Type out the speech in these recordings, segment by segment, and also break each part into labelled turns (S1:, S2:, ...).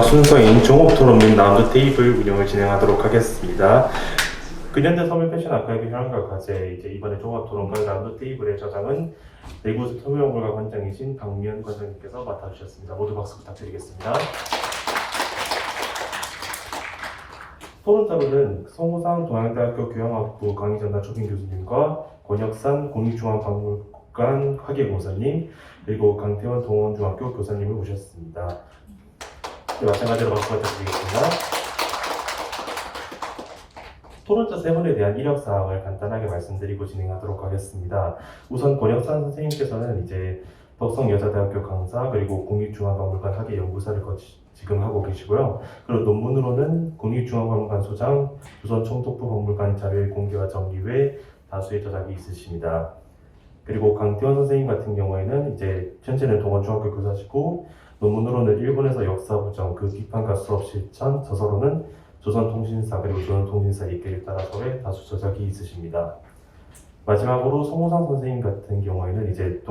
S1: 순서인 종합토론 및 라운드 테이블 운영을 진행하도록 하겠습니다. 근현대 서울 패션 아카이브 현황과 과제 이제 이번에 종합토론과 라운드 테이블의 저장은 내부 서울연구가 관장이신 박미연 관장님께서 맡아주셨습니다. 모두 박수 부탁드리겠습니다. 토론자로는 송호상 동양대학교 교양학부 강의전담 초빙 교수님과 권혁산 국립중앙박물관 학예공사님 그리고 강태원 동원중학교 교사님을 모셨습니다. 네, 마찬가지로 박수 부탁드리겠습니다. 토론자 세 분에 대한 이력사항을 간단하게 말씀드리고 진행하도록 하겠습니다. 우선 권혁산 선생님께서는 이제 덕성여자대학교 강사 그리고 국립중앙박물관 학예연구사를 지금 하고 계시고요. 그리고 논문으로는 국립중앙박물관 소장, 조선총독부박물관 자료의 공개와 정리 외 다수의 저작이 있으십니다. 그리고 강태원 선생님 같은 경우에는 이제 현재는 동원중학교 교사시고 논문으로는 일본에서 역사부정, 그 비판과 수업 실천, 저서로는 조선통신사 그리고 조선통신사 읽기를 따라서의 다수 저작이 있으십니다. 마지막으로 송호상 선생님 같은 경우에는 이제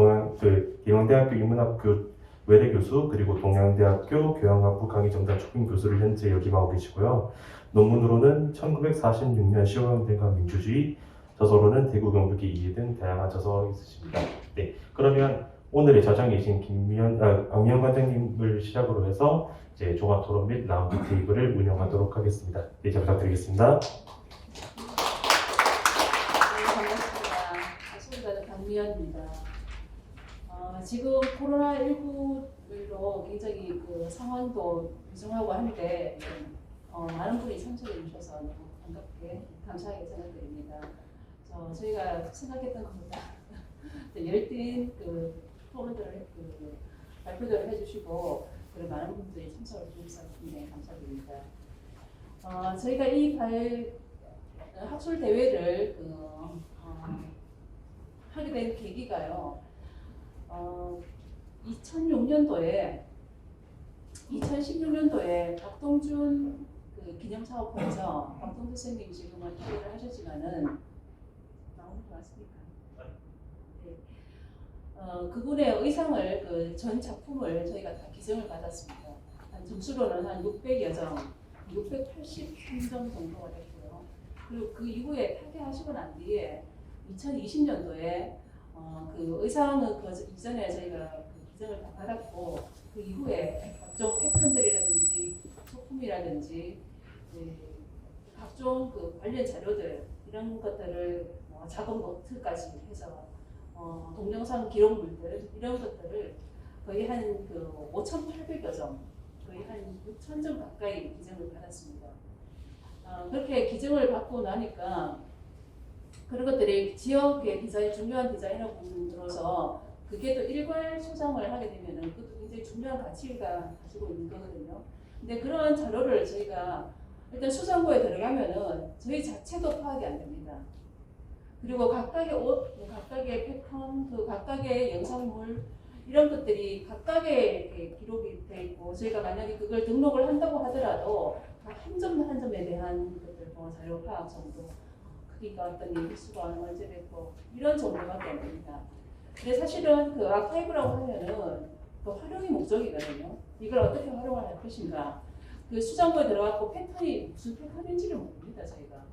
S1: 계명대학교 인문학교 외래교수 그리고 동양대학교 교양학부 강의정단 초빙 교수를 현재 역임하고 계시고요. 논문으로는 1946년 시오형대과 민주주의, 저서로는 대구 경북기 이해 등 다양한 저서 있으십니다. 네, 그러면 오늘의 저장이신 박미연 관장님을 시작으로 해서 이제 종합 토론 및 라운드 테이블을 운영하도록 하겠습니다. 네, 잘 부탁드리겠습니다.
S2: 저는 박미연입니다. 지금 코로나19로 굉장히 그 상황도 위중하고 한데 많은 분이 참석해 주셔서 너무 반갑게 감사하게 생각드립니다. 저희가 생각했던 것보다 열띤 그 토론들을 발표들을 해주시고 그리고 많은 분들이 참석을 해주셔서 굉장히 감사드립니다. 저희가 이 학술 대회를 하게 된 계기가요. 2016년도에 박동준 그 기념사업부에서 박동준 선생님이 지금은 퇴임을 하셨지만은 나오는 거 맞습니까? 네. 그분의 의상을 그 전 작품을 저희가 다 기증을 받았습니다. 점수로는 한 600여 점, 683점 정도가 됐고요. 그리고 그 이후에 타계하시고 난 뒤에 2020년도에 그 의상은 그 이전에 저희가 그 기증을 다 받았고 그 이후에 각종 패턴들이라든지 소품이라든지 각종 그 관련 자료들 이런 것들을 작업 노트까지 해서 동영상 기록물들 이런 것들을 거의 한 그 5,800여 점, 거의 한 6,000점 가까이 기증을 받았습니다. 그렇게 기증을 받고 나니까 그런 것들이 지역의 중요한 디자이너분들로서 그게 또 일괄 소장을 하게 되면은 그것도 굉장히 중요한 가치가 가지고 있는 거거든요. 근데 그런 자료를 저희가 일단 수정고에 들어가면은 저희 자체도 파악이 안 됩니다. 그리고 각각의 옷, 각각의 패턴, 그 각각의 영상물 이런 것들이 각각의 기록이 돼 있고 저희가 만약에 그걸 등록을 한다고 하더라도 한 점 한 점에 대한 것들 자료 파악 정도 크기가 어떤 일수가 언제 됐고 이런 정도밖에 안 됩니다. 근데 사실은 그 아카이브라고 하면은 그 활용이 목적이거든요. 이걸 어떻게 활용을 할 것인가. 그 수정고에 들어갔고 패턴이 무슨 패턴인지를 모릅니다 저희가.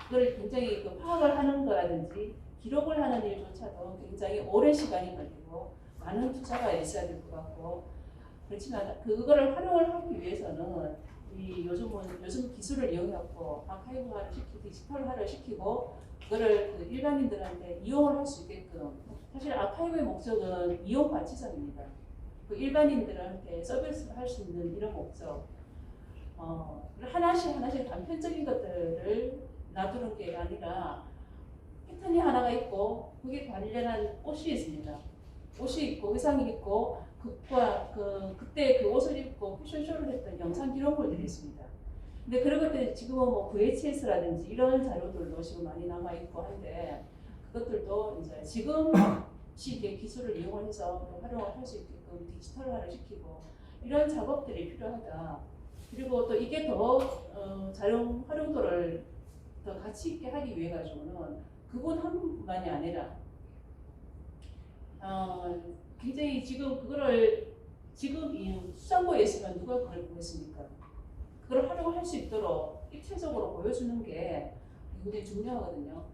S2: 그걸 굉장히 그 파악을 하는 거라든지 기록을 하는 일조차도 굉장히 오랜 시간이 걸리고 많은 투자가 있어야 될 것 같고 그렇지만 그거를 활용을 하기 위해서는 요즘 기술을 이용해갖고 아카이브화를 시키고 디지털화를 시키고 그거를 그 일반인들한테 이용을 할 수 있게끔 사실 아카이브의 목적은 이용 가치성입니다. 그 일반인들한테 서비스를 할 수 있는 이런 목적 하나씩 단편적인 것들을 놔두는 게 아니라 패턴이 하나가 있고 그게 관련한 옷이 있습니다. 옷이 있고 의상이 있고 그때 그 옷을 입고 패션쇼를 했던 영상 기록물들이 있습니다. 근데 그런 것들이 지금은 뭐 VHS라든지 이런 자료들도 지금 많이 남아 있고 한데 그것들도 이제 지금 시기의 기술을 이용을 해서 활용을 할 수 있게끔 디지털화를 시키고 이런 작업들이 필요하다. 그리고 또 이게 더 활용도를 더 가치 있게 하기 위해 가지고는 그분 한 분만이 아니라 굉장히 지금 그거를 지금 이 수장고에 있으면 누가 그걸 보겠습니까? 그걸 활용할 수 있도록 입체적으로 보여주는 게 굉장히 중요하거든요.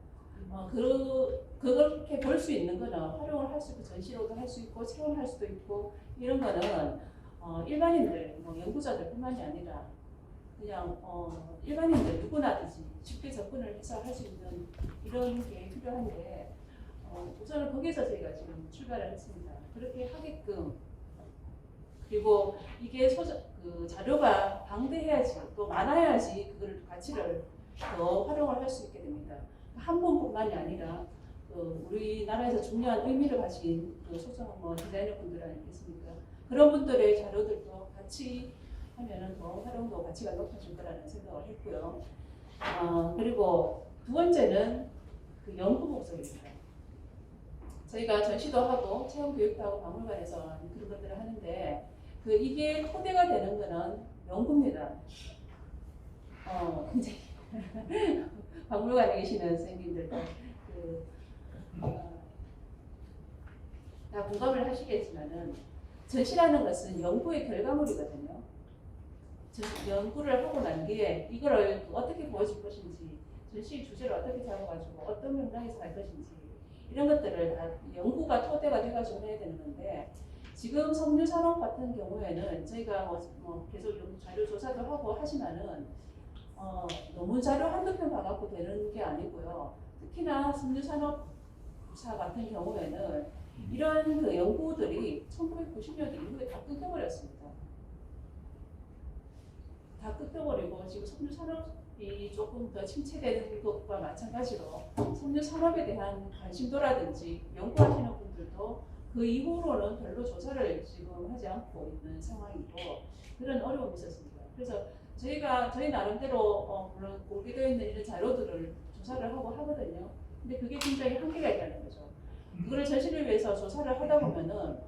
S2: 그렇게 볼 수 있는 거는 활용을 할 수 있고 전시로도 할 수 있고 체험할 수도 있고 이런 거는 일반인들, 뭐 연구자들뿐만이 아니라 그냥 일반인들 누구나든지 쉽게 접근을 해서 할 수 있는 이런 게 필요한데 우선은 거기서 저희가 지금 출발을 했습니다. 그렇게 하게끔 그리고 이게 그 자료가 방대해야지 또 많아야지 그걸 가치를 더 활용을 할 수 있게 됩니다. 한 분뿐만이 아니라 우리나라에서 중요한 의미를 가진 그 소장 디자이너 분들 아니겠습니까? 그런 분들의 자료들도 같이 하면은 더 활용도 가치가 높아질 거라는 생각을 했고요. 그리고 두 번째는 그 연구 목적입니다. 저희가 전시도 하고 체험 교육도 하고 박물관에서 그런 것들을 하는데 이게 토대가 되는 거는 연구입니다. 굉장히 박물관에 계시는 선생님들도 다 공감을 하시겠지만은 전시라는 것은 연구의 결과물이거든요. 연구를 하고 난 뒤에 이거를 어떻게 보여줄 것인지, 전시 주제를 어떻게 잡아가지고 어떤 맥락에서 할 것인지 이런 것들을 다 연구가 토대가 돼가지고 해야 되는 건데 지금 석류산업 같은 경우에는 저희가 계속 자료 조사도 하고 하지만은 논문 자료 한두 편 봐갖고 되는 게 아니고요. 특히나 석류산업사 같은 경우에는 이런 그 연구들이 1990년대 이후에 다 끊겨버렸습니다. 다 끊겨버리고 지금 석류산업이 조금 더 침체되는 것과 마찬가지로 석류산업에 대한 관심도라든지 연구하시는 분들도 그 이후로는 별로 조사를 지금 하지 않고 있는 상황이고 그런 어려움이 있었습니다. 그래서 저희 나름대로 물론 공개되어 있는 이런 자료들을 조사를 하고 하거든요. 근데 그게 굉장히 한계가 있다는 거죠. 그거를 전시를 위해서 조사를 하다 보면은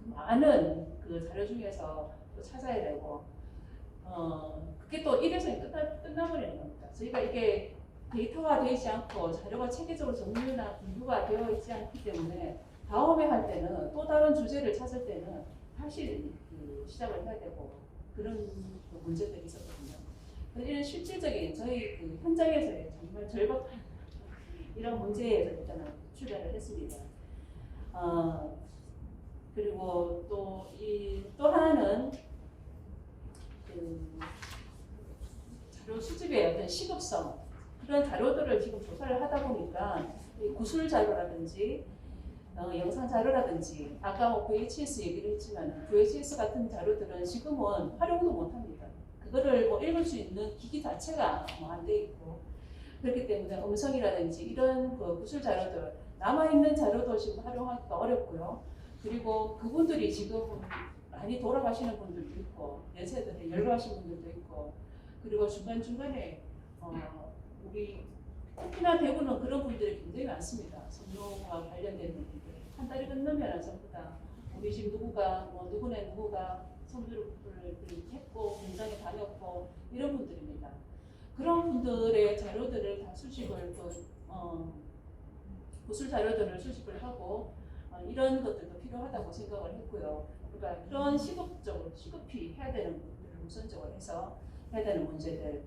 S2: 많은 그 자료 중에서 또 찾아야 되고 그게 또 일회성이 끝나버리는 겁니다. 저희가 이게 데이터가 되지 않고 자료가 체계적으로 정리나 분류가 되어 있지 않기 때문에 다음에 할 때는 또 다른 주제를 찾을 때는 다시 시작을 해야 되고 그런 문제들이 있었거든요. 이런 실질적인 저희 그 현장에서의 정말 절박한 이런 문제에서 일단은 출발을 했습니다. 그리고 또 하나는 그 자료 수집의 어떤 시급성 그런 자료들을 지금 조사를 하다 보니까 구술 자료라든지 영상 자료라든지 아까 VHS 얘기를 했지만 VHS 같은 자료들은 지금은 활용도 못합니다. 그거를 읽을 수 있는 기기 자체가 안 돼 있고 그렇기 때문에 음성이라든지 이런 구술 자료들 남아있는 자료도 지금 활용하기가 어렵고요. 그리고 그분들이 지금 많이 돌아가시는 분들도 있고 연세들에 연로하신 분들도 있고 그리고 중간중간에 우리 특히나 대구는 그런 분들이 굉장히 많습니다. 성노와 관련된 분들 한 달이 끝나면 전부 다 우리 집 누구가 누구가 성주를 했고 공장에 다녔고 이런 분들입니다. 그런 분들의 자료들을 다 수집을 구술 자료들을 수집을 하고 이런 것들도 필요하다고 생각을 했고요. 그러니까 그런 시급히 해야 되는 것들을 우선적으로 해서 해야 되는 문제들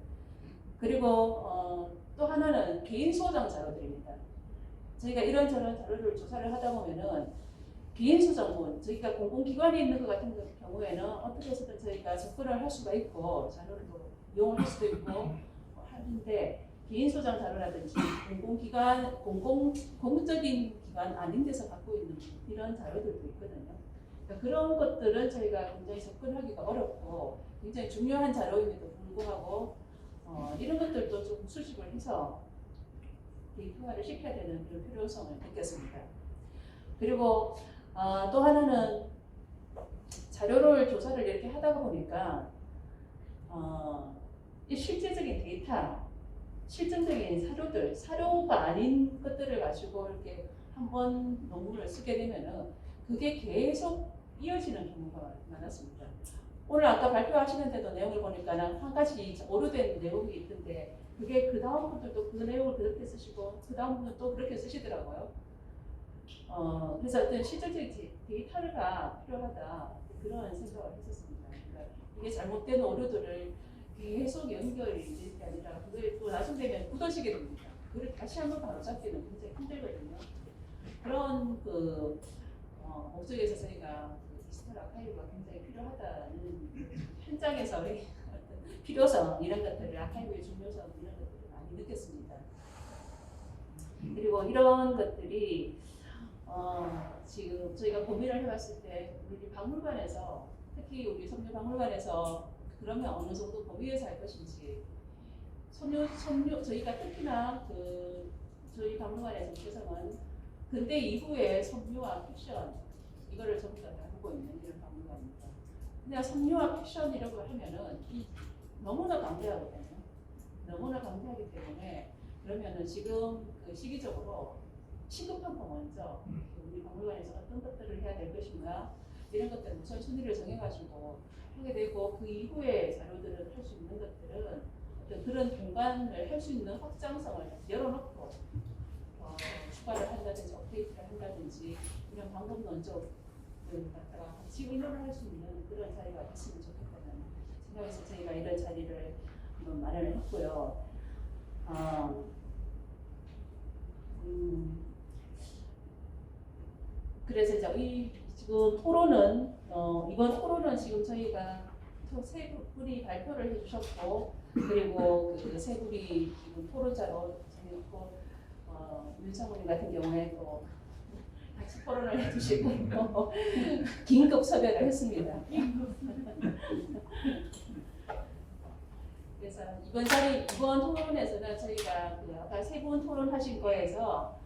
S2: 그리고 또 하나는 개인 소장 자료들입니다. 저희가 이런저런 자료를 조사를 하다 보면은 개인 소장문 저희가 공공기관에 있는 것 같은 경우에는 어떻게 해서든 저희가 접근을 할 수가 있고 자료를 이용을 할 수도 있고 하는데 개인 소장 자료라든지 공공기관 공적인 기관 아닌 데서 갖고 있는 이런 자료들도 있거든요. 그러니까 그런 것들은 저희가 굉장히 접근하기가 어렵고 굉장히 중요한 자료임에도 불구하고 이런 것들도 좀 수집을 해서 데이터화를 시켜야 되는 그런 필요성을 느꼈습니다. 그리고 또 하나는 자료를 조사를 이렇게 하다 보니까 이 실제적인 데이터, 실증적인 사료가 아닌 것들을 가지고 이렇게 한번 논문을 쓰게 되면은 그게 계속 이어지는 경우가 많았습니다. 오늘 아까 발표하시는데도 내용을 보니까 한 가지 오류된 내용이 있던데 그게 그 다음 분들도 그 내용을 그렇게 쓰시고 그 다음 분은 또 그렇게 쓰시더라고요. 그래서 어떤 실질적인 데이터가 필요하다 그런 생각을 했었습니다. 그러니까 이게 잘못된 오류들을 계속 연결이 되는 게 아니라 그걸 또 나중 되면 굳어지게 됩니다. 그걸 다시 한번 바로잡기는 굉장히 힘들거든요. 그런 목적에서 저희가 그 디지털 아카이브가 굉장히 필요하다는 그 현장에서의 어떤 필요성 이런 것들을 아카이브의 중요성 이런 것들을 많이 느꼈습니다. 그리고 이런 것들이 지금 저희가 고민을 해봤을 때 우리 박물관에서 특히 우리 섬유박물관에서 그러면 어느 정도 범위에서 할 것인지 저희가 특히나 저희 박물관에서 개성은 근대 이후의 섬유와 패션 이거를 전부 다 다루고 있는 이런 박물관입니다. 그냥 섬유와 패션이라고 하면은 너무나 방대하거든요. 너무나 방대하기 때문에 그러면은 지금 그 시기적으로 시급한 거 먼저 우리 박물관에서 어떤 것들을 해야 될 것인가 이런 것들을 우선 순위를 정해가지고 하게 되고 그 이후에 자료들을 할 수 있는 것들은 어떤 그런 공간을 할 수 있는 확장성을 열어놓고 추가를 한다든지 업데이트를 한다든지 이런 방법 논적을 갖다가 같이 의논을 할 수 있는 그런 자리가 됐으면 좋겠다는 생각에서 저희가 이런 자리를 한번 마련을 했고요. 그래서 이제 지금 토론은 이번 토론은 지금 저희가 세 분이 발표를 해주셨고 그리고 그 세 분이 지금 토론자로 정했고 윤창훈님 같은 경우에 또 같이 토론을 해주시고 긴급 섭외를 했습니다. 그래서 이번 토론에서는 저희가 그 아까 세 분 토론하신 거에서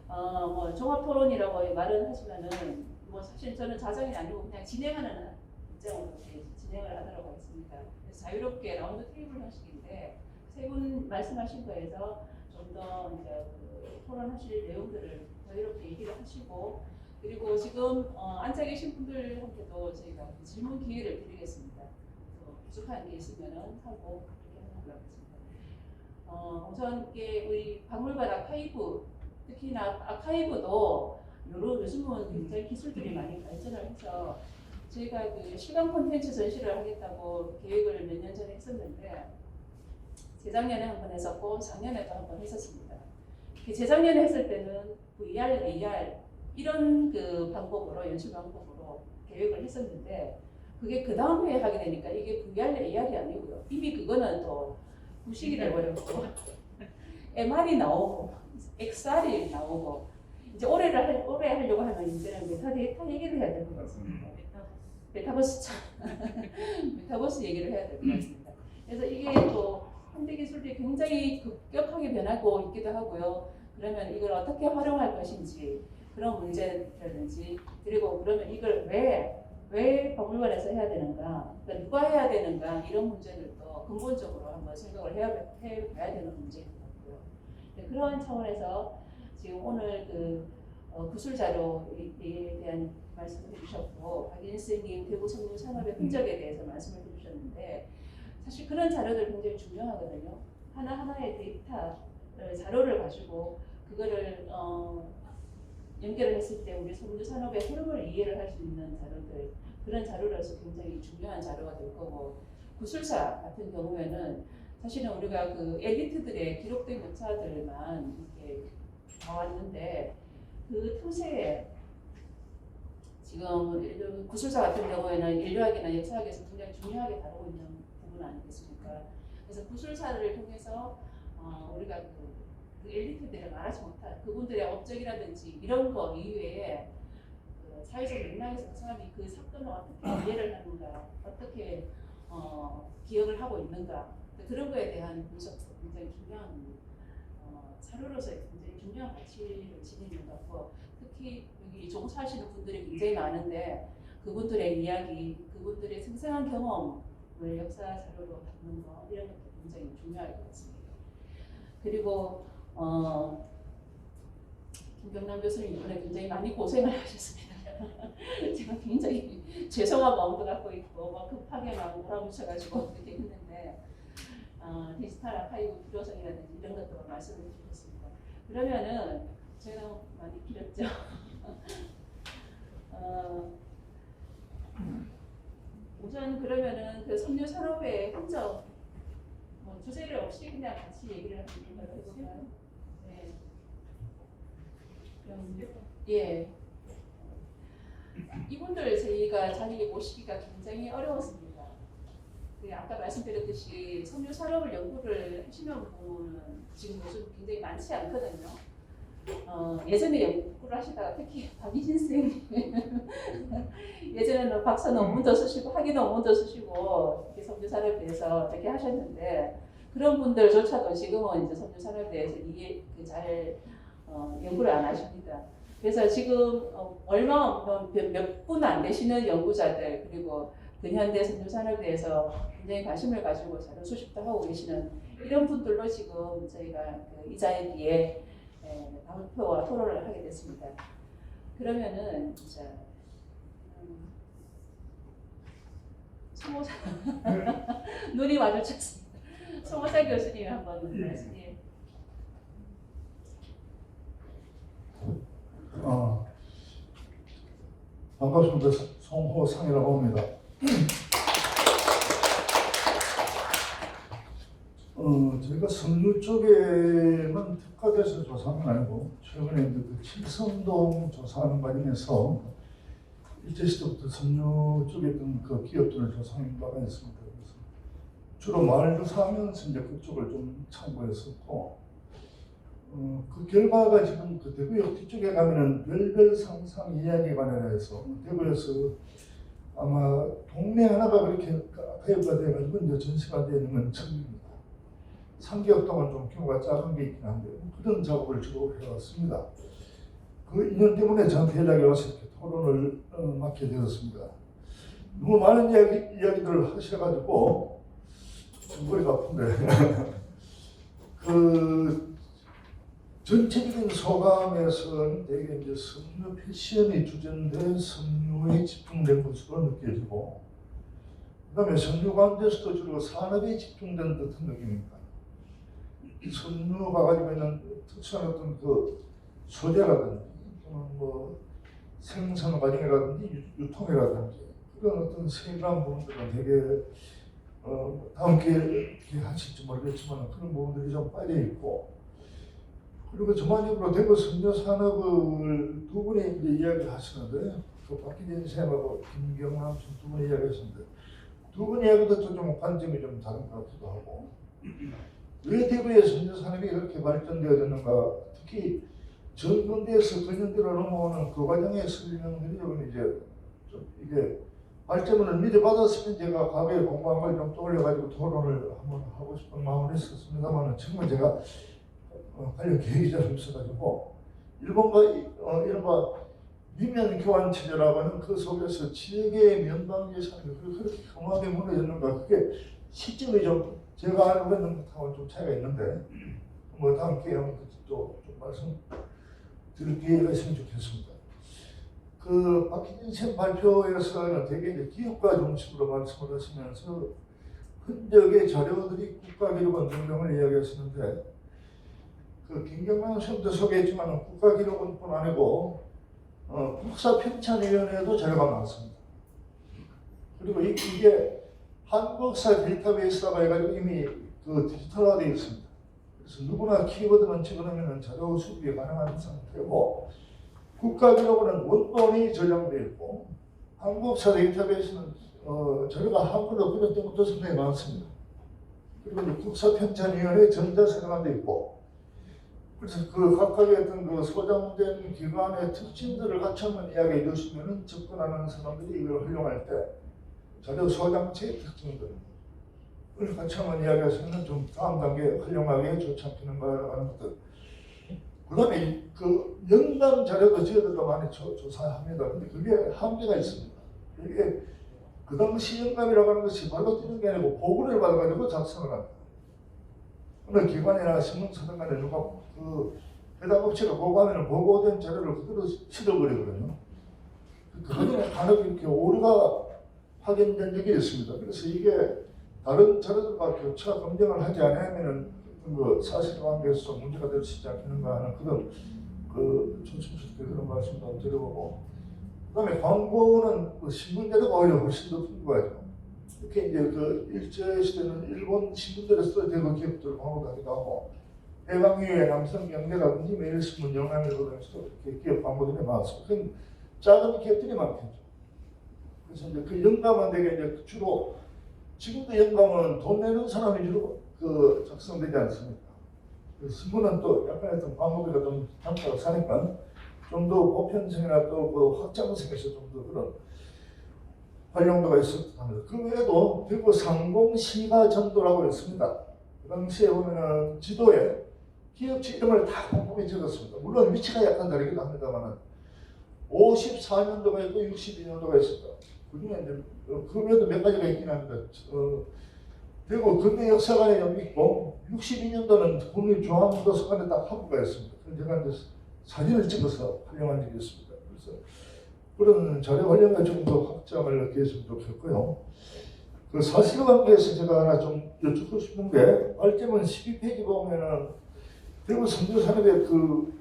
S2: 뭐 종합 토론이라고 말은 하지만은 뭐 사실 저는 자정이 아니고 그냥 진행하는 입장으로 진행을 하도록 하겠습니다. 그래서 자유롭게 라운드 테이블 형식인데 세 분 말씀하신 거에서 좀 더 이제 그 토론하실 내용들을 자유롭게 얘기를 하시고 그리고 지금 앉아 계신 분들한테도 저희가 질문 기회를 드리겠습니다. 부족한 게 있으면은 하고 그렇게 하도록 하겠습니다. 우선 이게 우리 박물관 아카이브 특히나 아카이브도 요즘은 굉장히 기술들이 많이 발전을 해서 저희가 그 시간 콘텐츠 전시를 하겠다고 계획을 몇 년 전에 했었는데 재작년에 한 번 했었고 작년에도 한 번 했었습니다. 재작년에 했을 때는 VR, AR 이런 그 방법으로 연출 방법으로 계획을 했었는데 그게 그 다음 해에 하게 되니까 이게 VR, AR이 아니고요. 이미 그거는 또 구식이 돼버렸고 MR이 나오고 XR이 나오고 이제 올해 하려고 하면 이제는 메타 얘기를 해야 될 것 같습니다. 메타버스 얘기를 해야 될 것 같습니다. 그래서 이게 또 현대 기술이 굉장히 급격하게 변하고 있기도 하고요. 그러면 이걸 어떻게 활용할 것인지 그런 문제라든지 그리고 그러면 이걸 왜 박물관에서 해야 되는가, 그러니까 누가 해야 되는가 이런 문제들도 근본적으로 한번 생각을 해봐야 되는 문제인 것 같고요. 네, 그런 차원에서 지금 오늘 그 구술 자료에 대한 말씀을 해주셨고 박인 선생님 대구 섬유 산업의 흔적에 대해서 말씀을 해주셨는데 사실 그런 자료들 굉장히 중요하거든요. 하나하나의 데이터 자료를 가지고 그거를 연결을 했을 때 우리 섬유 산업의 흐름을 이해를 할 수 있는 자료들 그런 자료로서 굉장히 중요한 자료가 될 거고 구술사 같은 경우에는 사실은 우리가 그 엘리트들의 기록된 교차들만 이렇게 나왔는데 그 틈새에 지금 구술사 같은 경우에는 인류학이나 역사학에서 굉장히 중요하게 다루고 있는 부분 아니겠습니까? 그래서 구술사를 통해서 우리가 그 엘리트들을 말하지 못한 그분들의 업적이라든지 이런 거 이외에 그 사회적 맥락에서 그 사람이 그 사건을 어떻게 이해를 하는가, 어떻게 기억을 하고 있는가 그런 거에 대한 분석도 굉장히 중요한 자료로서 굉장히 중요한 가치를 지니는 것 같고 특히 여기 종사하시는 분들이 굉장히 많은데 그분들의 이야기, 그분들의 생생한 경험을 역사 자료로 담는 거 이런 것도 굉장히 중요할 것 같습니다. 그리고 김경남 교수님 이번에 굉장히 많이 고생을 하셨습니다. 제가 굉장히 죄송한 마음도 갖고 있고 막 급하게 막 몰아붙여가지고 그렇게 했는데 디지털 아카이브 필요성이라든지 이런 것도 말씀을 해주셨습니다. 그러면은 제가 많이 길었죠. 우선 그러면은 그 섬유 산업의 흔적 뭐 주제를 없이 그냥 같이 얘기를 한번 해볼까요? 네. 예. 이분들 저희가 자리에 모시기가 굉장히 어려웠습니다. 아까 말씀드렸듯이 섬유 산업을 연구를 하시는 분은 지금 요즘 굉장히 많지 않거든요. 예전에 연구를 하시다가 특히 박희진 선생님 예전에는 박사 논문도 쓰시고 학위 논문도 쓰시고 특히 섬유 산업에 대해서 이렇게 하셨는데 그런 분들조차도 지금은 이제 섬유 산업에 대해서 잘 연구를 안 하십니다. 그래서 지금 얼마 몇 분 안 되시는 연구자들 그리고 근현대 섬유 산업에 대해서 굉장히 관심을 가지고 자료 수집도 하고 계시는 이런 분들로 지금 저희가 이 자리에 발표와 토론을 하게 됐습니다. 그러면은 자, 송호사 눈이 마주쳤습니다. 송호사 교수님 한번 말씀해.
S3: 반갑습니다. 송호상이라고 합니다. 저희가 섬유 쪽에만 특화돼서 조사하는 건 아니고 최근에 이제 그 칠성동 조사하는 과정에서 일제시대부터 섬유 쪽에 있던 그 기업들을 조사한 바가 있습니다. 그래서 주로 마을 조사하면서 이제 그쪽을 좀 참고했었고 그 결과가 지금 그 대구역 뒤쪽에 가면은 별별 상상 이야기에 관해서 대구에서 아마 동네 하나가 그렇게 가입가 돼가지고 이제 전시가 되는 건 처음입니다. 3개월 동안 좀 규모가 작은 게 있긴 한데 그런 작업을 주로 해왔습니다. 그 인연 때문에 저한테 연락이 와서 이렇게 토론을 맡게 되었습니다. 너무 많은 이야기들을 하셔가지고 좀 머리가 아픈데 그 전체적인 소감에서는 되게 이제 섬유 패션이 주전된 섬유에 집중된 것으로 느껴지고 그다음에 섬유 가운데서도 주로 산업에 집중된 듯한 느낌입니다. 섬유가 가지고 있는 특수한 어떤 그 소재라든지 뭐 생산 과정이라든지 유통이라든지 그런 어떤 세밀한 부분들은 되게 다음 기회에 하실지 모르겠지만 그런 부분들이 좀 빠져 있고 그리고 전반적으로 대구 섬유 산업을 두 분이 이제 이야기를 하시는데 그 박희진 쌤하고 김경남 쌤 두 분이 이야기하셨는데 두 분 이야기도 좀 관점이 좀 다른 것 같기도 하고 왜 대구의 섬유 산업이 이렇게 발전되어졌는가 특히 전근대에서 근현대로 넘어오는 그 과정의 설명들이 좀 이제 좀 이게 발전을 미리 받았으면 제가 과거에 공부한 걸 좀 떠올려가지고 토론을 한번 하고 싶은 마음은 있었습니다만 정말 제가 관련 계획이 잘 없어가지고 일본과 이른바 미면 교환 체제라고 하는 그 속에서 지역의 면방 예산이 그렇게 험하게 무너졌는가 그게 시점이 좀 제가 알고 있는 것하고는 좀 차이가 있는데 뭐 다음 기회에 한번 또 좀 말씀 드릴 기회가 있으면 좋겠습니다. 그 박희진 쌤 발표에서는 되게 이제 기업가 중심으로 말씀을 하시면서 흔적의 자료들이 국가기록원 등등을 이야기하시는데 그 김경남 쌤도 소개했지만 국가기록원뿐 아니고 국사편찬위원회에도 자료가 많습니다. 그리고 이게 한국사 데이터베이스라고 해가지고 이미 그 디지털화되어 있습니다. 그래서 누구나 키워드만 집어넣으면 자료 수집이 가능한 상태고 국가기록원은 원본이 저장되어 있고 한국사 데이터베이스는 자료가 한글로 번역된 것도 상당히 많습니다. 그리고 이제 국사편찬위원회 전자서류가 되어 있고 그래서 그 각각의 어떤 그 소장된 기관의 특징들을 같이 한번 이야기해 주시면 접근하는 사람들이 이걸 활용할 때 자료 소장체의 특징들을 같이 한번 이야기하시면 좀 다음 단계에 활용하기에 좋지 않겠는가 하는 것들. 그 다음에 그 연관 자료도 저희들도 많이 조사합니다. 근데 그게 한계가 있습니다. 이게 그 당시 연감이라고 하는 것이 발로 뛰는 게 아니고 보고를 받아가지고 작성을 합니다. 어느 기관이나 신문사든 간에 누가 그 해당 업체가 보고하면 보고된 자료를 그대로 실어버리거든요. 그 과정에 간혹 이렇게 오류가 확인된 적이 있습니다. 그래서 이게 다른 자료들과 교차 검증을 하지 않으면 그 사실관계에서 좀 문제가 될 수 있지 않겠는가 하는 그런 그 조심스럽게 그런 말씀도 드려보고 그다음에 광고는 그 신문 자료가 오히려 훨씬 더 풍부하죠. 이렇게 이제 그 일제 시대는 일본 신분들에서 대거 기업들 광고하기도 하고 해방 이후에 남성 영대라든지 매일신문 영남일보등에서도 이렇게 기업 광고들이 많았어요. 그건 작은 기업들이 많겠죠. 그래서 이제 그 영감은 되게 이제 주로 지금도 영감은 돈 내는 사람이 주로 그 작성되지 않습니까? 그 신문은 또 약간 어떤 광고비가 좀 단가가 사니까 좀 더 보편성이나 또 그 확장성에서 좀 더 그런 활용도가 있었다 합니다. 그 외에도 대구 상공시가전도라고 있습니다. 그 당시에 보면은 지도에 기업체 이름을 다 꼼꼼히 적었습니다. 물론 위치가 약간 다르기도 합니다만은 54년도가 있고 62년도가 있었다. 그중에 이제 그 외에도 몇 가지가 있긴 합니다. 대구 근대역사관에 있고 62년도는 국립중앙도서관에 딱 하부가 있습니다. 그래서 제가 이제 사진을 찍어서 활용한 적이 있습니다. 그래서 그런 자료 활용을 좀 더 확장을 하게 했으면 좋겠고요. 그 사실관계에서 제가 하나 좀 여쭙고 싶은 게 말제문 12페이지 보면은 대구 성주산업의 그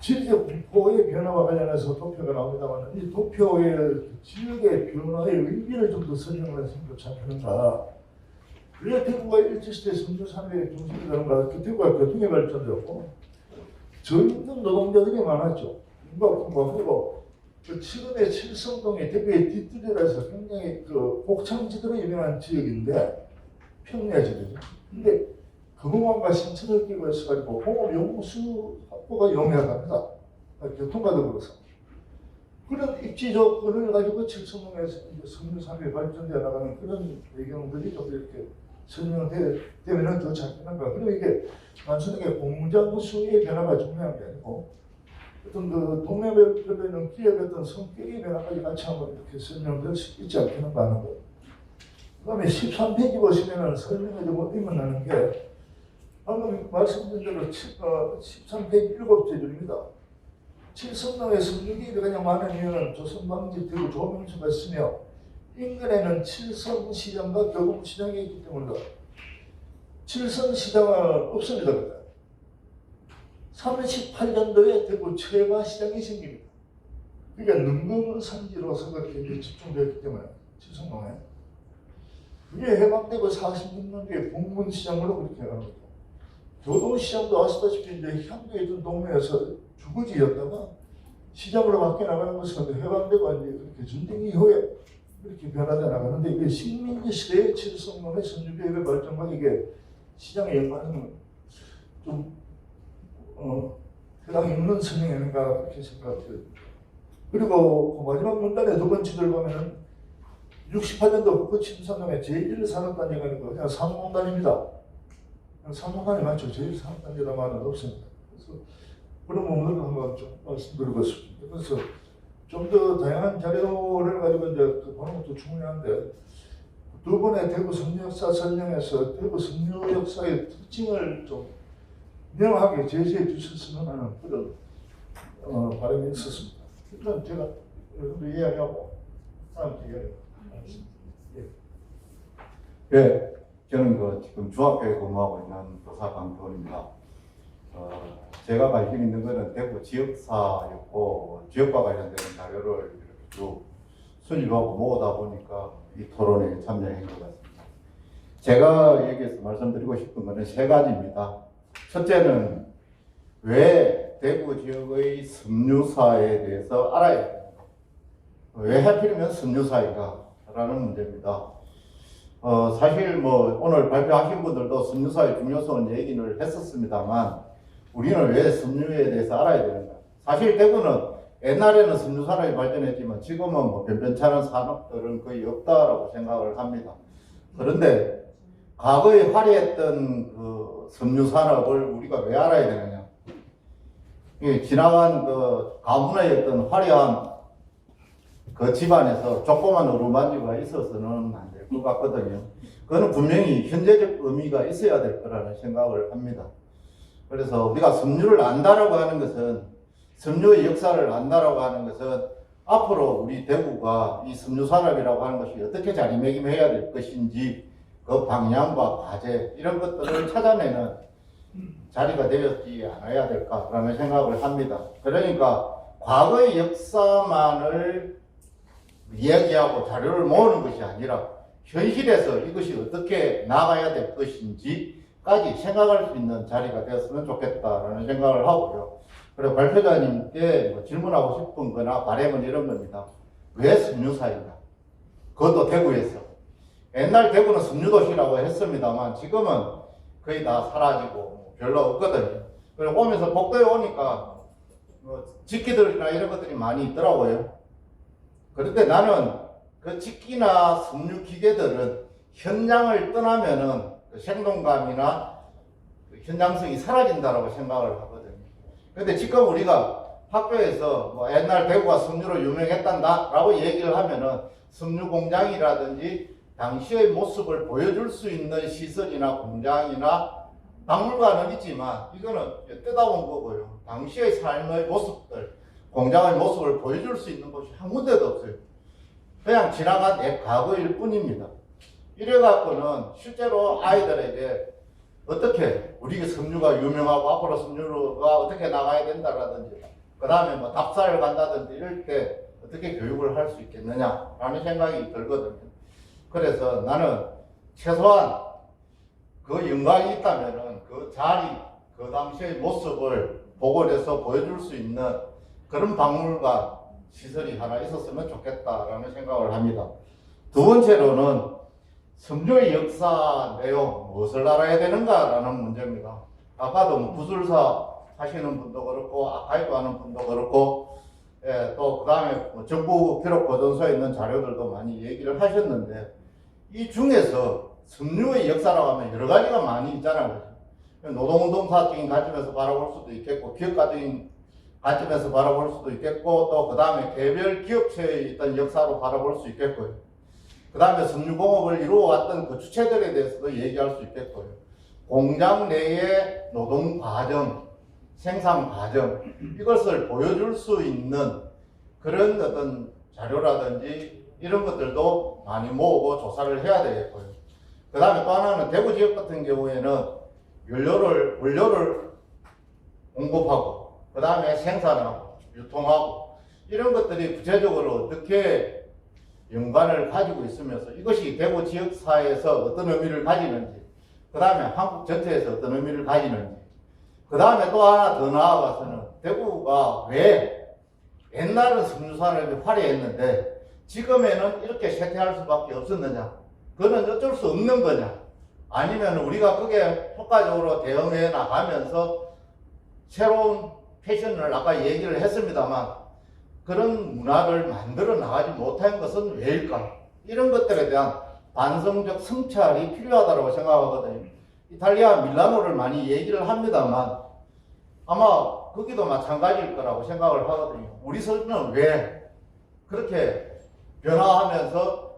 S3: 지리적 분포의 변화와 관련해서 도표가 나옵니다만 이 도표의 지역의 변화의 의미를 좀 더 설명을 했으면 좋지 않겠는가. 왜 대구가 일제시대 성주산업의 중심이 되는가. 대구가 교통의 발전되었고 젊은 노동자들이 많았죠. 인구가 풍부하고 그 최근에 칠성동이 대구의 뒷뜰이라서 굉장히 그 곡창지대로 유명한 지역인데 평야지대죠. 근데 금호강과 신천을 끼고 있어가지고 공업 용수 확보가 용이하답니다. 교통과 더불어서 그런 입지 조건을 가지고 칠성동에서 성주산업이 발전되어 나가는 그런 배경들이 좀 이렇게 설명되면 더 잘 되는가. 그리고 이게 단순하게 공장 수의 변화가 중요한 게 아니고 어떤 그 동네별로 있는 기업의 어떤 성격의 변화까지 같이 한번 이렇게 설명될 수 있지 않겠는가 하는 거. 그 다음에 13페이지 보시면은 설명에 좀 의문 나는 게 방금 말씀드린 대로 13페이지 7째 줄입니다. 칠성동에 성주기업이 가장 많은 이유는 조선방지 대구 조명소가 있으며 인근에는 칠성시장과 교동시장이 있기 때문이다. 칠성시장은 없습니다. 38년도에 대구 최가시장이 생깁니다. 그러니까 능금 산지로서가 굉장히 집중되었기 때문에 칠성동에 그게 해방되고 46년도에 공문시장으로 그렇게 가는 거죠. 교동시장도 아시다시피 이제 향교에 있던 동네에서 주거지였다가 시장으로 바뀌어 나가는 것은 해방되고 이제 그렇게 전쟁 이후에 이렇게 변화되어 나가는데 이게 식민지 시대의 칠성동의 선주기업의 발전과 이게 시장의 연관은 좀 해당이 있는 설명이 아닌가 그렇게 생각해요. 그리고 그 마지막 문단의 두 번째 줄 보면은 68년도 북구 침산동의 제1산업단지가 있는 거 그냥 상공단입니다. 상공단이 맞죠. 제1산업단지라는 말은 없습니다. 그래서 그런 부분을 한번 좀 말씀드리고 싶습니다. 그래서 좀 더 다양한 자료를 가지고 이제 보는 것도 중요한데 두 번의 대구 성류 역사 설명에서 대구 성류 역사의 특징을 좀 명확하게 제시해 주셨으면 하는 그런 바람이 있었습니다. 일단 제가 여러분들 이야기하고 다음 이야기하겠습니다.
S4: 예, 저는 지금 중학교에 근무하고 있는 교사 강교원입니다. 제가 관심 있는 것은 대구 지역사였고 지역과 관련된 자료를 이렇게 쭉 수집하고 모으다 보니까 이 토론에 참여한 것 같습니다. 제가 여기에서 말씀드리고 싶은 것은 세 가지입니다. 첫째는 왜 대구 지역의 섬유사에 대해서 알아야 되는가? 왜 하필이면 섬유사인가? 라는 문제입니다. 사실 오늘 발표하신 분들도 섬유사의 중요성을 얘기를 했었습니다만 우리는 왜 섬유에 대해서 알아야 되는가? 사실 대구는 옛날에는 섬유 산업이 발전했지만 지금은 변변찮은 산업들은 거의 없다라고 생각을 합니다. 그런데 과거에 화려했던 그 섬유 산업을 우리가 왜 알아야 되느냐? 지나간 그 가문의 어떤 화려한 그 집안에서 조그만 어루만지가 있어서는 안 될 것 같거든요. 그거는 분명히 현재적 의미가 있어야 될 거라는 생각을 합니다. 그래서 우리가 섬유를 안다라고 하는 것은 섬유의 역사를 안다라고 하는 것은 앞으로 우리 대구가 이 섬유 산업이라고 하는 것이 어떻게 자리매김해야 될 것인지 그 방향과 과제 이런 것들을 찾아내는 자리가 되었지 않아야 될까라는 생각을 합니다. 그러니까 과거의 역사만을 이야기하고 자료를 모으는 것이 아니라 현실에서 이것이 어떻게 나가야 될 것인지까지 생각할 수 있는 자리가 되었으면 좋겠다라는 생각을 하고요. 그리고 발표자님께 뭐 질문하고 싶은 거나 바람은 이런 겁니다. 왜 섬유사인가? 그것도 대구에서. 옛날 대구는 섬유도시라고 했습니다만 지금은 거의 다 사라지고 별로 없거든요. 그리고 오면서 복도에 오니까 뭐 직기들이나 이런 것들이 많이 있더라고요. 그런데 나는 그 직기나 섬유 기계들은 현장을 떠나면은 그 생동감이나 그 현장성이 사라진다라고 생각을 하거든요. 근데 지금 우리가 학교에서 뭐 옛날 대구가 섬유로 유명했단다라고 얘기를 하면은 섬유 공장이라든지 당시의 모습을 보여줄 수 있는 시설이나 공장이나 박물관은 있지만 이거는 뜯어본 거고요. 당시의 삶의 모습들, 공장의 모습을 보여줄 수 있는 곳이 한 군데도 없어요. 그냥 지나간 옛 과거일 뿐입니다. 이래갖고는 실제로 아이들에게 어떻게 우리 섬유가 유명하고 앞으로 섬유가 어떻게 나가야 된다라든지 그 다음에 뭐 답사를 간다든지 이럴 때 어떻게 교육을 할 수 있겠느냐라는 생각이 들거든요. 그래서 나는 최소한 그 영광이 있다면은 그 자리, 그 당시의 모습을 복원해서 보여줄 수 있는 그런 박물관 시설이 하나 있었으면 좋겠다라는 생각을 합니다. 두 번째로는 섬유의 역사 내용, 무엇을 알아야 되는가라는 문제입니다. 아까도 뭐 구술사 하시는 분도 그렇고 아카이브 하는 분도 그렇고 또 그 다음에 뭐 정부 기록 보존소에 있는 자료들도 많이 얘기를 하셨는데 이 중에서 섬유의 역사라고 하면 여러 가지가 많이 있잖아요. 노동운동사적인 관점에서 바라볼 수도 있겠고 기업가적인 관점에서 바라볼 수도 있겠고 또 그 다음에 개별 기업체에 있던 역사로 바라볼 수 있겠고요. 그 다음에 섬유공업을 이루어왔던 그 주체들에 대해서도 얘기할 수 있겠고요. 공장 내의 노동 과정, 생산 과정 이것을 보여줄 수 있는 그런 어떤 자료라든지 이런 것들도 많이 모으고 조사를 해야 되겠고요. 그 다음에 또 하나는 대구 지역 같은 경우에는 원료를 공급하고 그 다음에 생산하고 유통하고 이런 것들이 구체적으로 어떻게 연관을 가지고 있으면서 이것이 대구 지역사회에서 어떤 의미를 가지는지 그 다음에 한국 전체에서 어떤 의미를 가지는지 그 다음에 또 하나 더 나아가서는 대구가 왜 옛날은 섬유산업이 화려했는데 지금에는 이렇게 쇠퇴할 수밖에 없었느냐 그거는 어쩔 수 없는 거냐 아니면 우리가 그게 효과적으로 대응해 나가면서 새로운 패션을 아까 얘기를 했습니다만 그런 문화를 만들어 나가지 못한 것은 왜일까? 이런 것들에 대한 반성적 성찰이 필요하다고 생각하거든요. 이탈리아 밀라노를 많이 얘기를 합니다만 아마 거기도 마찬가지일 거라고 생각을 하거든요. 우리 서울은 왜 그렇게 변화하면서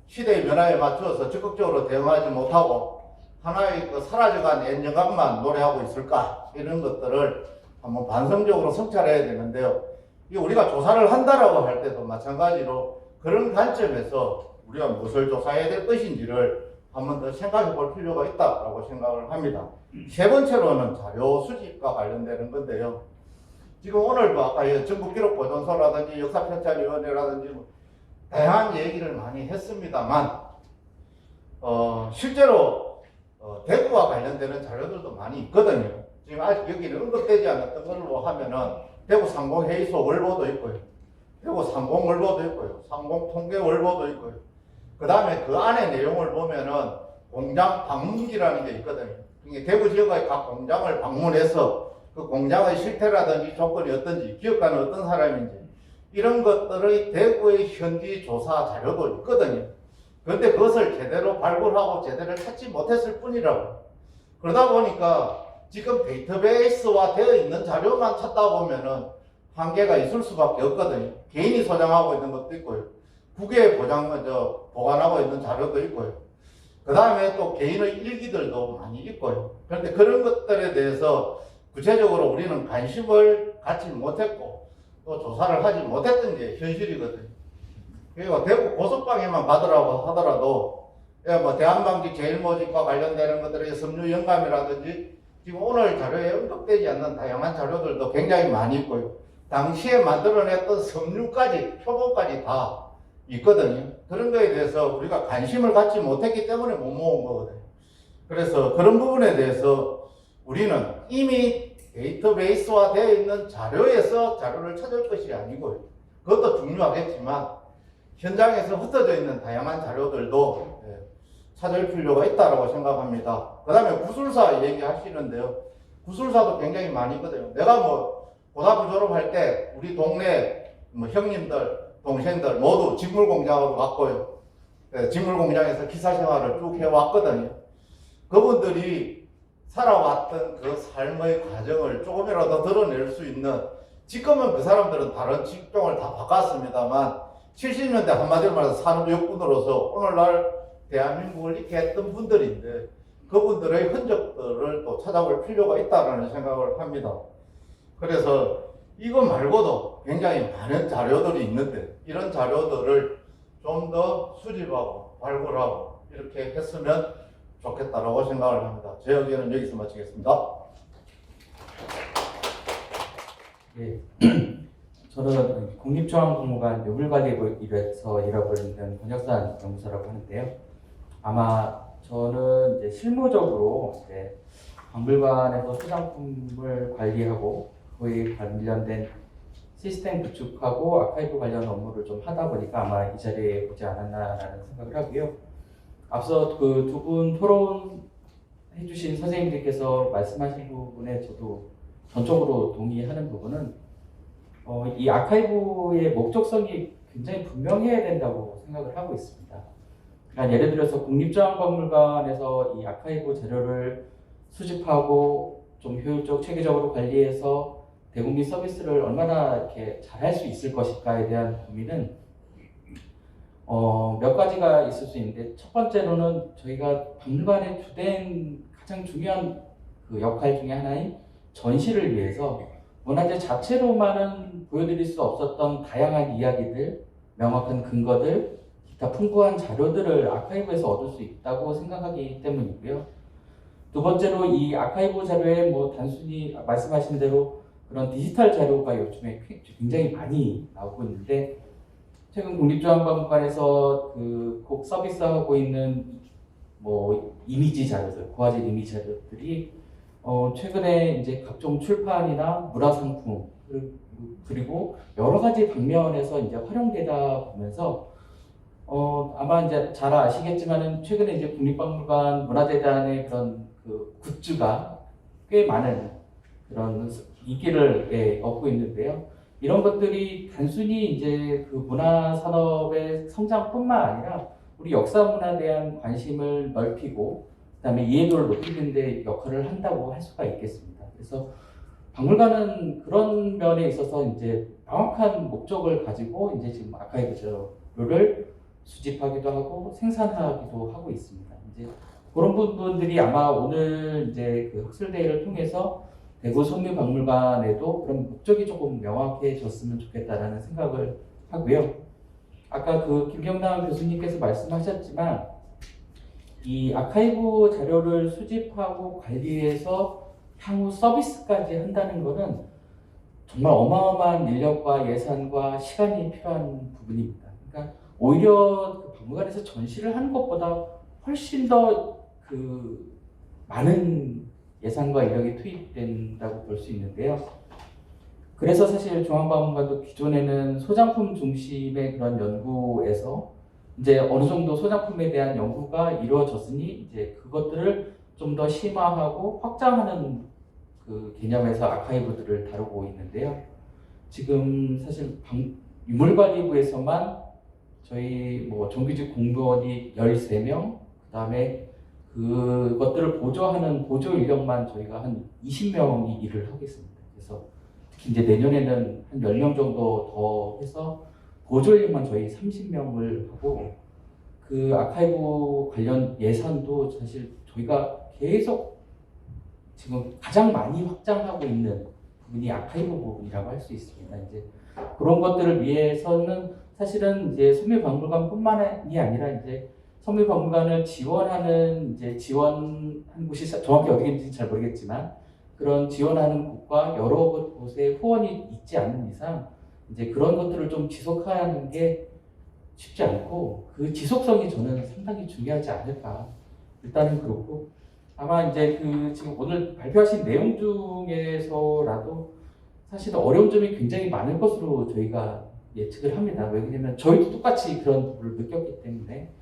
S4: 시대의 변화에 맞춰서 적극적으로 대응하지 못하고 하나의 그 사라져간 옛 영감만 노래하고 있을까? 이런 것들을 한번 반성적으로 성찰해야 되는데요. 우리가 조사를 한다라고 할 때도 마찬가지로 그런 관점에서 우리가 무엇을 조사해야 될 것인지를 한번 더 생각해 볼 필요가 있다고 생각을 합니다. 세 번째로는 자료 수집과 관련되는 건데요. 지금 오늘도 아까 정부기록보존소라든지 역사편찬위원회라든지 뭐 다양한 얘기를 많이 했습니다만 실제로 대구와 관련되는 자료들도 많이 있거든요. 지금 아직 여기는 언급되지 않았던 걸로 하면은 대구 상공회의소 월보도 있고요. 대구 상공월보도 있고요. 상공통계월보도 있고요. 그 다음에 그 안에 내용을 보면은 공장 방문기라는 게 있거든요. 대구 지역의 각 공장을 방문해서 그 공장의 실태라든지 조건이 어떤지, 기업가는 어떤 사람인지 이런 것들의 대구의 현지 조사 자료도 있거든요. 그런데 그것을 제대로 발굴하고 제대로 찾지 못했을 뿐이라고. 그러다 보니까 지금 데이터베이스화 되어 있는 자료만 찾다 보면은 한계가 있을 수밖에 없거든요. 개인이 소장하고 있는 것도 있고요. 국외에 보관하고 있는 자료도 있고요. 그 다음에 또 개인의 일기들도 많이 있고요. 그런데 그런 것들에 대해서 구체적으로 우리는 관심을 갖지 못했고 또 조사를 하지 못했던 게 현실이거든요. 그리고 대구 고속방에만 가더라고 하더라도 뭐 대한방지 제일모직과 관련되는 것들의 섬유 영감이라든지 지금 오늘 자료에 언급되지 않는 다양한 자료들도 굉장히 많이 있고요. 당시에 만들어냈던 섬유까지, 표본까지 다 있거든요. 그런 거에 대해서 우리가 관심을 갖지 못했기 때문에 못 모은 거거든요. 그래서 그런 부분에 대해서 우리는 이미 데이터베이스화 되어 있는 자료에서 자료를 찾을 것이 아니고요. 그것도 중요하겠지만 현장에서 흩어져 있는 다양한 자료들도 찾을 필요가 있다고 생각합니다. 그 다음에 구술사 얘기하시는데요. 구술사도 굉장히 많이 있거든요. 내가 뭐 고등학교 졸업할 때 우리 동네 뭐 형님들, 동생들 모두 직물공장으로 갔고요. 직물공장에서 기사 생활을 쭉 해왔거든요. 그분들이 살아왔던 그 삶의 과정을 조금이라도 드러낼 수 있는, 지금은 그 사람들은 다른 직종을 다 바꿨습니다만 70년대 한마디로 말해서 산업역군으로서 오늘날 대한민국을 이렇게 했던 분들인데 그분들의 흔적들을 또 찾아볼 필요가 있다는 생각을 합니다. 그래서 이거 말고도 굉장히 많은 자료들이 있는데 이런 자료들을 좀 더 수집하고 발굴하고 이렇게 했으면 좋겠다라고 생각을 합니다. 제 의견은 여기서 마치겠습니다.
S5: 예. 저는 국립중앙박물관 유물관리부에서 일하고 있는 권혁산 연구사라고 하는데요. 아마 저는 이제 실무적으로 이제 박물관에서 소장품을 관리하고 그에 관련된 시스템 구축하고 아카이브 관련 업무를 좀 하다 보니까 아마 이 자리에 오지 않았나라는 생각을 하고요. 앞서 그 두 분 토론해주신 선생님들께서 말씀하신 부분에 저도 전적으로 동의하는 부분은 이 아카이브의 목적성이 굉장히 분명해야 된다고 생각을 하고 있습니다. 그러니까 예를 들어서 국립중앙박물관에서 이 아카이브 자료를 수집하고 좀 효율적, 체계적으로 관리해서 대국민 서비스를 얼마나 이렇게 잘할 수 있을 것일까에 대한 고민은 몇 가지가 있을 수 있는데, 첫 번째로는 저희가 박물관의 주된 가장 중요한 그 역할 중에 하나인 전시를 위해서 문화재 자체로만은 보여드릴 수 없었던 다양한 이야기들, 명확한 근거들, 기타 풍부한 자료들을 아카이브에서 얻을 수 있다고 생각하기 때문이고요. 두 번째로 이 아카이브 자료에 뭐 단순히 말씀하신 대로 그런 디지털 자료가 요즘에 굉장히 많이 나오고 있는데, 최근 국립중앙박물관에서 꼭 서비스하고 있는 뭐 이미지 자료들, 고화질 이미지 자료들이 최근에 이제 각종 출판이나 문화상품 그리고 여러 가지 방면에서 이제 활용되다 보면서 아마 이제 잘 아시겠지만은 최근에 이제 국립박물관 문화재단의 그런 그 굿즈가 꽤 많은 그런 인기를 얻고 있는데요. 이런 것들이 단순히 이제 그 문화 산업의 성장뿐만 아니라 우리 역사 문화에 대한 관심을 넓히고 그다음에 이해도를 높이는 데 역할을 한다고 할 수가 있겠습니다. 그래서 박물관은 그런 면에 있어서 이제 명확한 목적을 가지고 이제 지금 아카이브 자료를 수집하기도 하고 생산하기도 하고 있습니다. 이제 그런 부분들이 아마 오늘 이제 그 학술대회를 통해서 대구 성묘박물관에도 그런 목적이 조금 명확해졌으면 좋겠다라는 생각을 하고요. 아까 그 김경남 교수님께서 말씀하셨지만 이 아카이브 자료를 수집하고 관리해서 향후 서비스까지 한다는 것은 정말 어마어마한 인력과 예산과 시간이 필요한 부분입니다. 그러니까 오히려 그 박물관에서 전시를 하는 것보다 훨씬 더 그 많은 예산과 인력이 투입된다고 볼 수 있는데요. 그래서 사실 중앙박물관도 기존에는 소장품 중심의 그런 연구에서 이제 어느 정도 소장품에 대한 연구가 이루어졌으니 이제 그것들을 좀 더 심화하고 확장하는 그 개념에서 아카이브들을 다루고 있는데요. 지금 사실 유물관리부에서만 저희 뭐 정규직 공무원이 13명, 그 다음에 그것들을 보조하는 보조 인력만 저희가 한 20명이 일을 하고 있습니다. 그래서 특히 이제 내년에는 한 10명 정도 더 해서 보조 인력만 저희 30명을 하고, 그 아카이브 관련 예산도 사실 저희가 계속 지금 가장 많이 확장하고 있는 부분이 아카이브 부분이라고 할 수 있습니다. 이제 그런 것들을 위해서는 사실은 이제 성묘박물관뿐만이 아니라 이제 성묘박물관을 지원하는 이제 지원한 곳이 정확히 어디인지 잘 모르겠지만 그런 지원하는 곳과 여러 곳에 후원이 있지 않는 이상 이제 그런 것들을 좀 지속하는 게 쉽지 않고 그 지속성이 저는 상당히 중요하지 않을까. 일단은 그렇고 아마 이제 그 지금 오늘 발표하신 내용 중에서라도 사실 어려운 점이 굉장히 많을 것으로 저희가 예측을 합니다. 왜냐면 저희도 똑같이 그런 부분을 느꼈기 때문에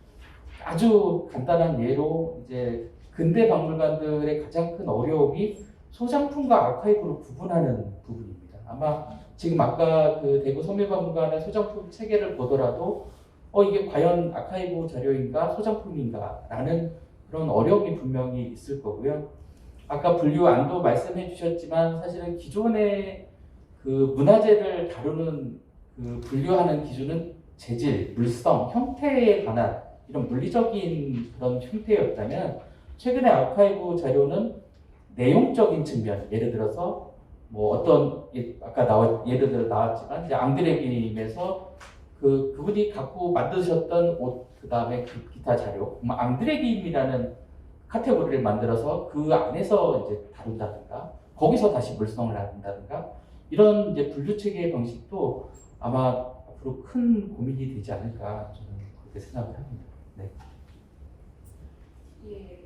S5: 아주 간단한 예로 이제 근대 박물관들의 가장 큰 어려움이 소장품과 아카이브를 구분하는 부분입니다. 아마 지금 아까 그 대구 서밀박물관의 소장품 체계를 보더라도 이게 과연 아카이브 자료인가 소장품인가라는 그런 어려움이 분명히 있을 거고요. 아까 분류안도 말씀해 주셨지만 사실은 기존의 그 문화재를 다루는 그 분류하는 기준은 재질, 물성, 형태에 관한 이런 물리적인 그런 형태였다면 최근에 아카이브 자료는 내용적인 측면, 예를 들어서 뭐 어떤 아까 예를 들어 나왔지만 이제 앙드레김에서 그분이 갖고 만드셨던 옷, 그 다음에 그 기타 자료, 앙드레김이라는 카테고리를 만들어서 그 안에서 이제 다룬다든가 거기서 다시 물성을 한다든가 이런 이제 분류 체계의 방식도 아마 앞으로 큰 고민이 되지 않을까 저는 그렇게 생각을 합니다. 네.
S2: 예,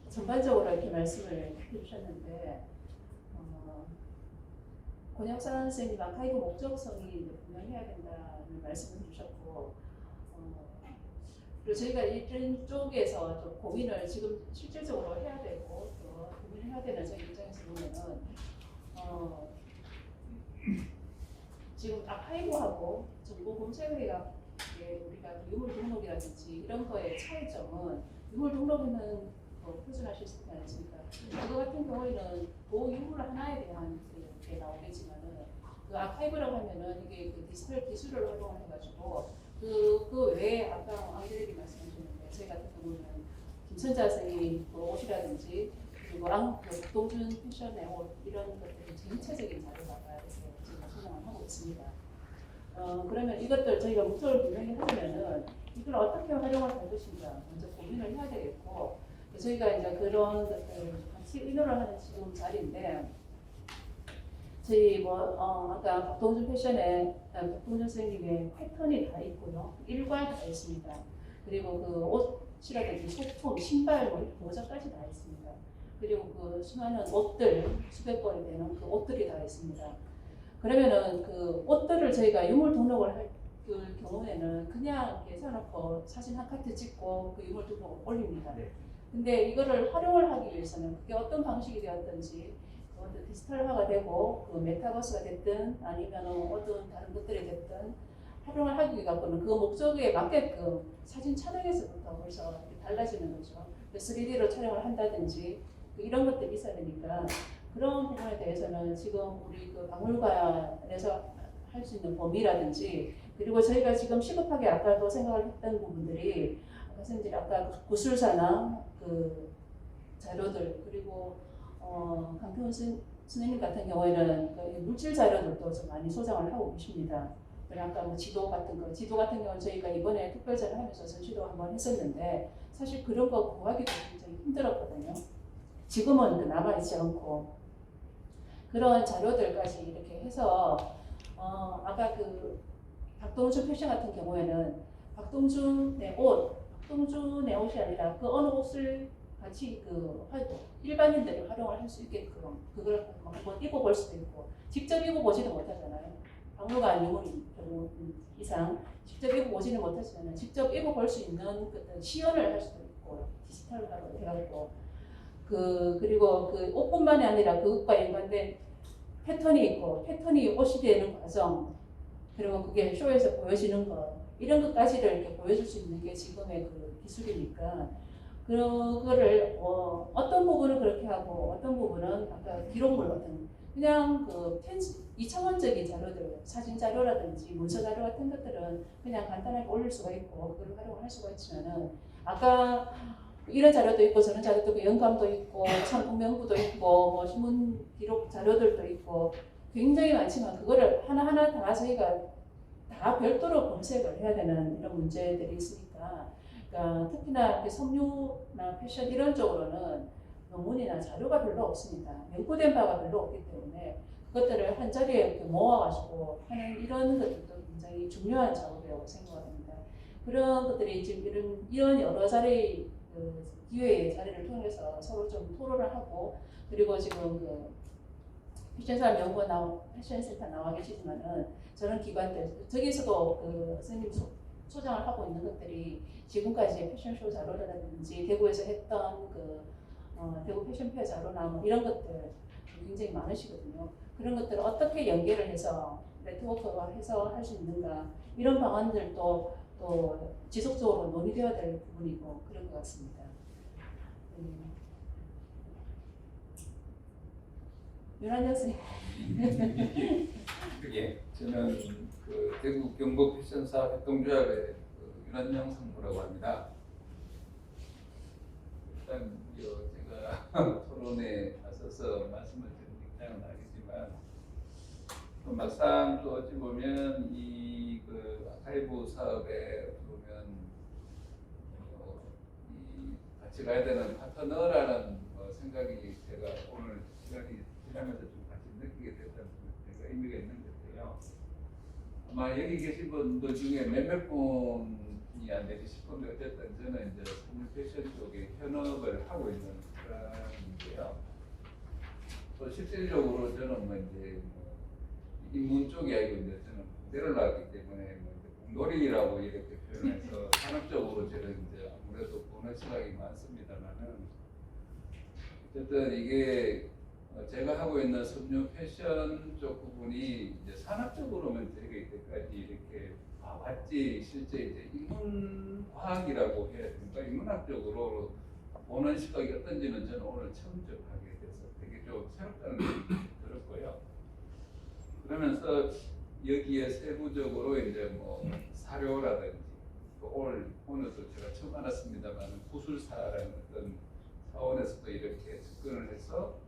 S2: 전반적으로 이렇게 말씀을 해주셨는데 권영선 선생님 아카이브 목적성이 분명해야 된다는 말씀을 해주셨고 그리고 저희가 이런 쪽에서 또 고민을 지금 실질적으로 해야 되고 또 고민을 해야 되는 저희 입장에서 보면은 지금 아카이브하고 정보 검색회가 우리가 유물 등록이라든지 이런 거의 차이점은 유물 등록에는 표준화실 수가 있습니다. 그거 같은 경우에는 그 유물 하나에 대한 게 나오겠지만은 그 아카이브라고 하면은 이게 그 디지털 기술을 활용을 해가지고 그 외에 아까 앙드레기 말씀하셨는데 저희 같은 경우는 김선자 선생님 그 옷이라든지 그리고 박동준 패션의 옷 이런 것들이 전체적인 자료가 이렇게 지금 성장을 하고 있습니다. 그러면 이것들 저희가 목적을 분명히 하려면은 이걸 어떻게 활용을 할 것인가 먼저 고민을 해야 되겠고 저희가 이제 그런 것들을 같이 의논을 하는 지금 자리인데 저희 아까 박동준 패션에 박동준 선생님의 패턴이 다 있고요. 일괄 다 있습니다. 그리고 그 옷이라든지 소품, 신발, 모자까지 다 있습니다. 그리고 그 수많은 옷들, 수백 건이 되는 그 옷들이 다 있습니다. 그러면은 그 옷들을 저희가 유물 등록을 할 경우에는 그냥 계산놓고 사진 한 카트 찍고 그 유물 등록을 올립니다. 근데 이거를 활용을 하기 위해서는 그게 어떤 방식이 되었든지 어떤 디지털화가 되고 그 메타버스가 됐든 아니면 어떤 다른 것들이 됐든 활용을 하기 위해서는 그 목적에 맞게끔 사진 촬영에서부터 벌써 달라지는 거죠. 3D로 촬영을 한다든지 이런 것들이 있어야 되니까 그런 부분에 대해서는 지금 우리 그 박물관에서 할 수 있는 범위라든지 그리고 저희가 지금 시급하게 아까도 생각을 했던 부분들이 선생님들이 아까 구술사나 그 자료들 그리고 강태훈 선생님 같은 경우에는 그 물질 자료들도 좀 많이 소장을 하고 계십니다. 그리고 아까 뭐 지도 같은 경우는 저희가 이번에 특별전을 하면서 전시도 한번 했었는데 사실 그런 거 구하기도 굉장히 힘들었거든요. 지금은 남아있지 않고 그런 자료들까지 이렇게 해서 아까 그 박동준 패션 같은 경우에는 박동준의 옷이 아니라 그 어느 옷을 같이 일반인들이 활용을 할 수 있게끔 그걸 한번 입어볼 수도 있고 직접 입어보지는 못하잖아요. 박물관 유물 이상 직접 입어보지는 못하지만 직접 입어볼 수 있는 어떤 시연을 할 수도 있고 디지털로 해가지고 그리고 그 옷뿐만이 아니라 그것과 연관된 패턴이 있고 패턴이 옷이 되는 과정 그리고 그게 쇼에서 보여지는 것 이런 것까지를 이렇게 보여줄 수 있는 게 지금의 그 기술이니까 그거를 어떤 부분은 그렇게 하고 어떤 부분은 아까 기록물 같은 그냥 그 2차원적인 자료들 사진 자료라든지 문서 자료 같은 것들은 그냥 간단하게 올릴 수가 있고 그걸 활용을 할 수가 있지만은 아까 이런 자료도 있고 저런 자료도 있고 영감도 있고 상품명부도 있고 뭐 신문 기록 자료들도 있고 굉장히 많지만 그거를 하나하나 다 저희가 다 별도로 검색을 해야 되는 이런 문제들이 있으니까 그러니까 특히나 섬유나 패션 이런 쪽으로는 논문이나 자료가 별로 없습니다. 연구된 바가 별로 없기 때문에 그것들을 한 자리에 이렇게 모아가지고 하는 이런 것들도 굉장히 중요한 작업이라고 생각합니다. 그런 것들이 지금 이런 여러 자리 기회의 자리를 통해서 서로 좀 토론을 하고 그리고 지금 그 패션사 연구원 패션센터 나와 계시지만은 저런 기관들 저기서도 그 선생님 소장을 하고 있는 것들이 지금까지 패션쇼 자료라든지 대구에서 했던 그 대구 패션페어 자료나 뭐 이런 것들 굉장히 많으시거든요. 그런 것들을 어떻게 연계를 해서 네트워크화 해서 할 수 있는가 이런 방안들도 또 지속적으로 논의되어야 될 부분이고 그런 것 같습니다. 윤한영 선생님.
S6: 예, 저는 그 대구 경북 패션사 협동조합의 윤한영 상무라고 합니다. 일단 제가 토론에 나서서 말씀을 드린 입장은 아니지만 또 막상 또 어찌 보면 이 그 아카이브 사업에 보면 이 같이 가야 되는 파트너라는 생각이 제가 오늘 시간이 지나면서 좀 같이 느끼게 됐다는 의미가 있는 것 같아요. 아마 여기 계신 분들 중에 몇몇 분이 안 되지 싶은데 어쨌든 저는 이제 선물 패션 쪽에 현업을 하고 있는 사람인데요. 또 실질적으로 저는 뭐 이제 인문 쪽이 아니고 이제 저는 공대를 나왔기 때문에 뭐 공놀이라고 이렇게 표현해서 산업적으로 저는 이제 아무래도 보는 시각이 많습니다만은 어쨌든 이게 제가 하고 있는 섬유 패션 쪽 부분이 이제 산업적으로만 되게 이때까지 이렇게 봐왔지 실제 이제 인문과학이라고 해야 됩니까? 인문학적으로 보는 시각이 어떤지는 저는 오늘 처음 접하게 돼서 되게 좀 새롭다는 느낌이 들었고요. 그러면서 여기에 세부적으로 이제 뭐 사료라든지 오늘도 제가 처음 알았습니다만 구술사라는 어떤 차원에서도 이렇게 접근을 해서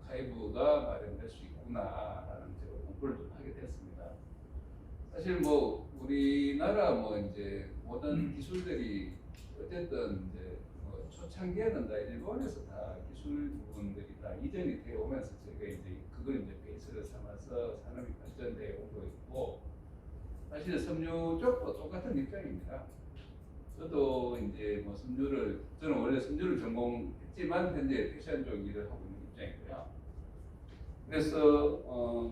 S6: 아카이브가 마련될 수 있구나라는 제가 공부를 좀 하게 됐습니다. 사실 뭐 우리나라 뭐 이제 모든 기술들이 어쨌든 이제 뭐 초창기에는 다 일본에서 다 기술 부분들이 다 이전이 되어 오면서 저희가 이제 그걸 이제 베이스를 삼아서 산업이 발전되어 오고 있고 사실 섬유 쪽도 똑같은 입장입니다. 저도 이제 뭐 섬유를 저는 원래 섬유를 전공했지만 현재 패션 쪽 일을 하고 있는 입장이고요. 그래서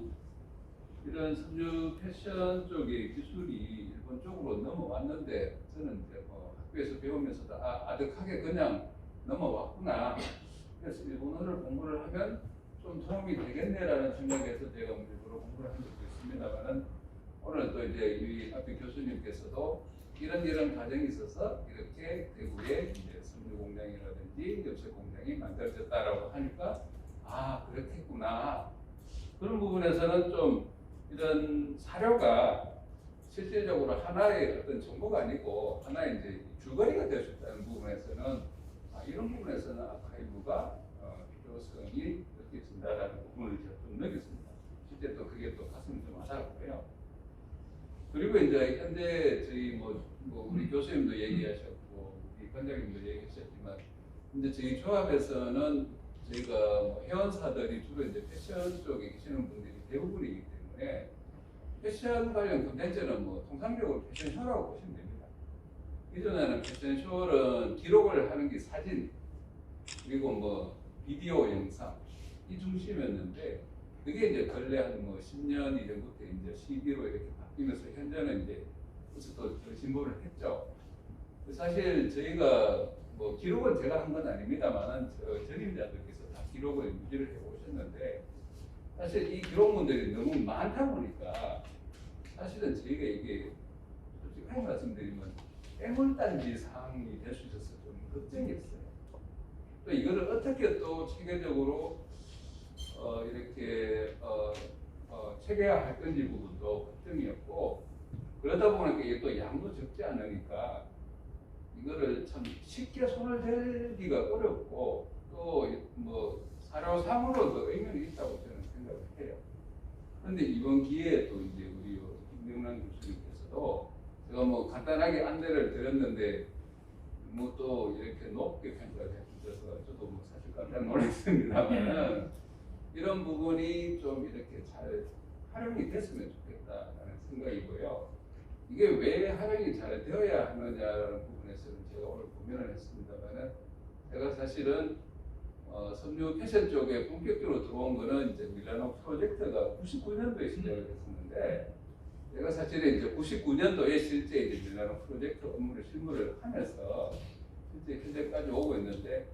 S6: 이런 섬유 패션 쪽의 기술이 일본 쪽으로 넘어왔는데 저는 이제 뭐 학교에서 배우면서도 아득하게 그냥 넘어왔구나. 그래서 일본어를 공부를 하면 좀 도움이 되겠네라는 생각에서 제가 일부러 공부를 한 적도 있습니다만은 오늘 또 이제 이 앞에 교수님께서도 이런 과정이 있어서 이렇게 대구에 이제 섬유 공장이라든지 엽색 공장이 만들어졌다라고 하니까 그렇겠구나. 그런 부분에서는 좀 이런 사료가 실질적으로 하나의 어떤 정보가 아니고 하나의 이제 줄거리가 될 수 있다는 부분에서는 이런 부분에서는 아카이브가 필요성이 느껴진다라는 부분을 제가 좀 느꼈습니다. 실제 또 그게 또 가슴이 좀 와닿았고요. 그리고 이제 현재 저희 뭐 우리 교수님도 얘기하셨고 우리 관장님도 얘기하셨지만 이제 저희 조합에서는 저희가 뭐 회원사들이 주로 이제 패션 쪽에 계시는 분들이 대부분이기 때문에 패션 관련 콘텐츠는 뭐 통상적으로 패션쇼라고 보시면 됩니다. 이전에는 패션쇼는 기록을 하는 게 사진 그리고 뭐 비디오 영상 이 중심이었는데 그게 이제 근래 한 뭐 10년 이전부터 이제 CD로 이렇게 바뀌면서 현재는 이제 벌써 또 진보를 했죠. 사실 저희가 뭐 기록은 제가 한 건 아닙니다만은 전임자들께서 다 기록을 유지를 해 오셨는데 사실 이 기록물들이 너무 많다 보니까 사실은 저희가 이게 솔직하게 말씀드리면 애물단지 사항이 될 수 있어서 좀 걱정이었어요. 또 이거를 어떻게 또 체계적으로 이렇게 체계화할 건지 부분도 걱정이었고 그러다 보니까 이게 또 양도 적지 않으니까 이거를 참 쉽게 손을 대기가 어렵고 또 뭐 사료상으로도 의미는 있다고 저는 생각을 해요. 그런데 이번 기회에 또 이제 우리 김명란 교수님께서도 제가 뭐 간단하게 안내를 드렸는데 뭐 또 이렇게 높게 평가를 해주셔서 저도 뭐 사실 깜짝 놀랐습니다만은 이런 부분이 좀 이렇게 잘 활용이 됐으면 좋겠다라는 생각이고요. 이게 왜 활용이 잘 되어야 하느냐라는 부분에서는 제가 오늘 고민을 했습니다만은 제가 사실은 섬유 패션 쪽에 본격적으로 들어온 거는 이제 밀라노 프로젝트가 99년도에 시작을 했었는데 제가 사실은 이제 99년도에 실제 이제 밀라노 프로젝트 업무를 실무를 하면서 실제 현재까지 오고 있는데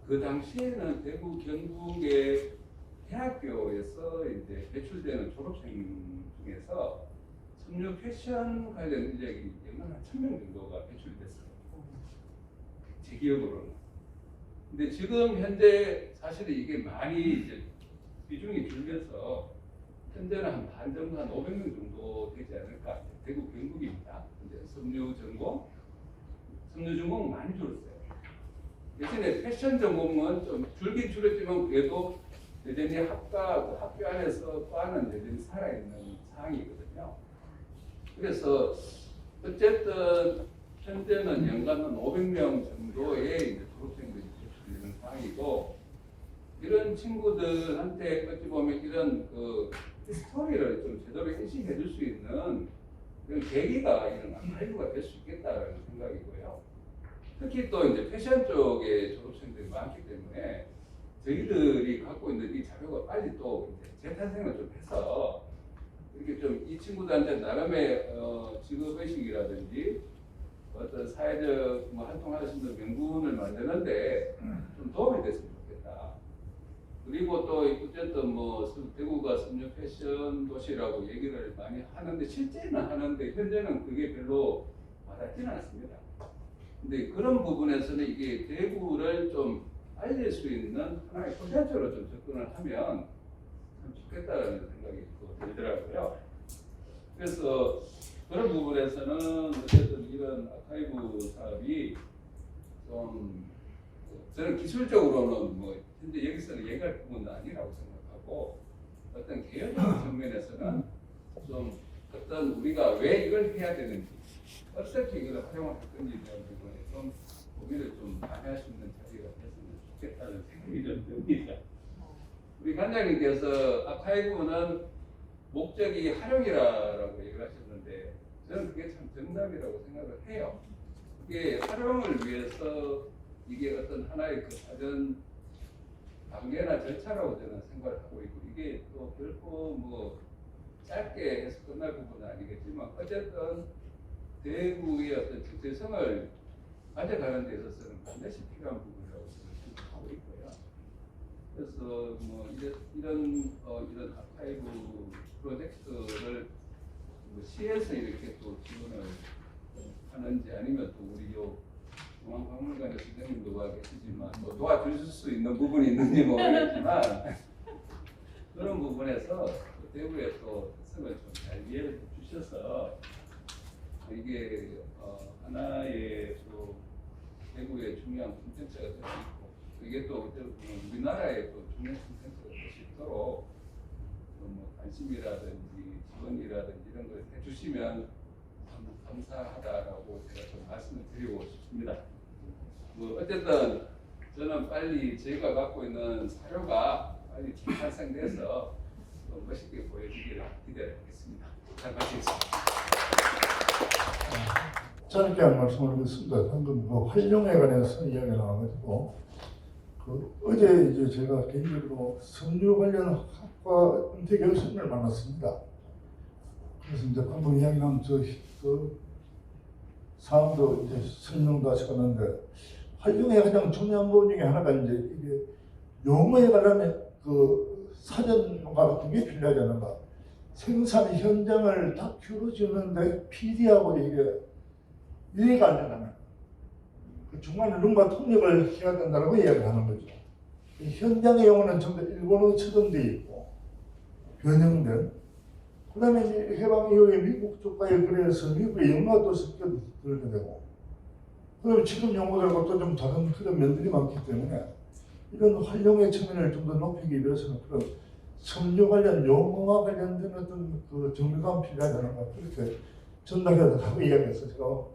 S6: 그 당시에는 대구 경북의 대학교에서 이제 배출되는 졸업생 중에서 섬유 패션 관련 인력이 연간 한 1000명 정도가 배출이 됐어요. 제 기억으로는. 근데 지금 현재 사실은 이게 많이 이제 비중이 줄면서 현재는 한 반 정도 한 500명 정도 되지 않을까. 대구 경북입니다. 이제 섬유 전공 많이 줄었어요. 예전에 패션 전공은 좀 줄긴 줄었지만 그래도 여전히 학교 안에서 과는 여전히 살아있는 상황이거든요. 그래서 어쨌든 현재는 연간 한 500명 정도의 이제 졸업생들이 배출되는 상황이고 이런 친구들한테 어찌 보면 이런 그 스토리를 좀 제대로 인식해 줄 수 있는 그런 계기가 이런 아카이브가 될 수 있겠다라는 생각이고요. 특히 또 이제 패션 쪽에 졸업생들이 많기 때문에 저희들이 갖고 있는 이 자료가 빨리 또 이제 재탄생을 좀 해서 이렇게 좀 이 친구들한테 나름의 직업의식이라든지 어떤 사회적 활동하시는 분 명분을 만드는데 좀 도움이 됐으면 좋겠다. 그리고 또 어쨌든 대구가 섬유 패션 도시라고 얘기를 많이 하는데 실제는 하는데 현재는 그게 별로 와닿지는 않습니다. 근데 그런 부분에서는 이게 대구를 좀 알릴 수 있는 하나의 콘텐츠로 좀 접근을 하면 참 좋겠다라는 생각이 들더라고요. 그래서 그런 부분에서는 어쨌든 이런 아카이브 사업이 좀 저는 기술적으로는 현재 여기서는 얘기할 부분은 아니라고 생각하고 어떤 개혁적인 측면에서는 좀 어떤 우리가 왜 이걸 해야 되는지 어떻게 이걸 활용할 건지에 대한 부분에 좀 고민을 좀 많이 할 수 있는 자리가 됐으면 좋겠다는 생각이 좀 듭니다. 우리 관장님께서 아카이브는 목적이 활용이라고 얘기를 하셨는데 저는 그게 참 정답이라고 생각을 해요. 이게 활용을 위해서 이게 어떤 하나의 그 사전 단계나 절차라고 저는 생각을 하고 있고 이게 또 결코 짧게 해서 끝날 부분은 아니겠지만 어쨌든 대구의 어떤 정체성을 가져가는 데 있어서는 반드시 필요한 부분이라고 저는 생각하고 있고요. 그래서 이런 아카이브 프로젝트를 시에서 이렇게 또 지원을 하는지 아니면 또 우리 중앙박물관의 선생님도 와 계시지만 도와주실 수 있는 부분이 있는지 모르겠지만 그런 부분에서 대구의 또 특성을 좀 잘 이해해 주셔서 이게 하나의 또 대구의 중요한 콘텐츠가 될 수 있고 이게 또 우리나라의 또 중요한 콘텐츠가 될 수 있도록 관심이라든지 지원이라든지 이런 걸 해주시면 참 감사하다라고 제가 좀 말씀을 드리고 싶습니다. 어쨌든 저는 빨리 저희가 갖고 있는 사료가 빨리 탄생돼서 멋있게 보여주기를 기대하겠습니다. 잘 마치겠습니다.
S3: 짧게 한 말씀을 드렸습니다. 방금 활용에 관해서 이야기가 나와가지고 어제 이제 제가 개인적으로 섬유 관련 학과 은퇴 교수님을 만났습니다. 그래서 이제 방금 이야기 나온 그 사항도 이제 설명도 하셨는데 활용의 가장 중요한 부분 중에 하나가 이제 이게 용어에 관한 그 사전과 같은 게 필요하지 않은가. 생산 현장을 다큐로 찍는데 PD하고 이게 이해가 안 되는 그 중간에 누군가 통역을 해야 된다고 이야기를 하는 거죠. 현장의 용어는 전부 일본어 처분되어 있고 변형된. 그 다음에 이제 해방 이후에 미국 쪽과의 그래서 미국의 영화도 섞여 들게 되고. 그다음에 지금 용어들과 또 좀 다른 그런 면들이 많기 때문에 이런 활용의 측면을 좀 더 높이기 위해서는 그런 섬유 관련 용어와 관련된 어떤 그 정밀감 필요하다는 거 그렇게 전달해서 이야기해서 제가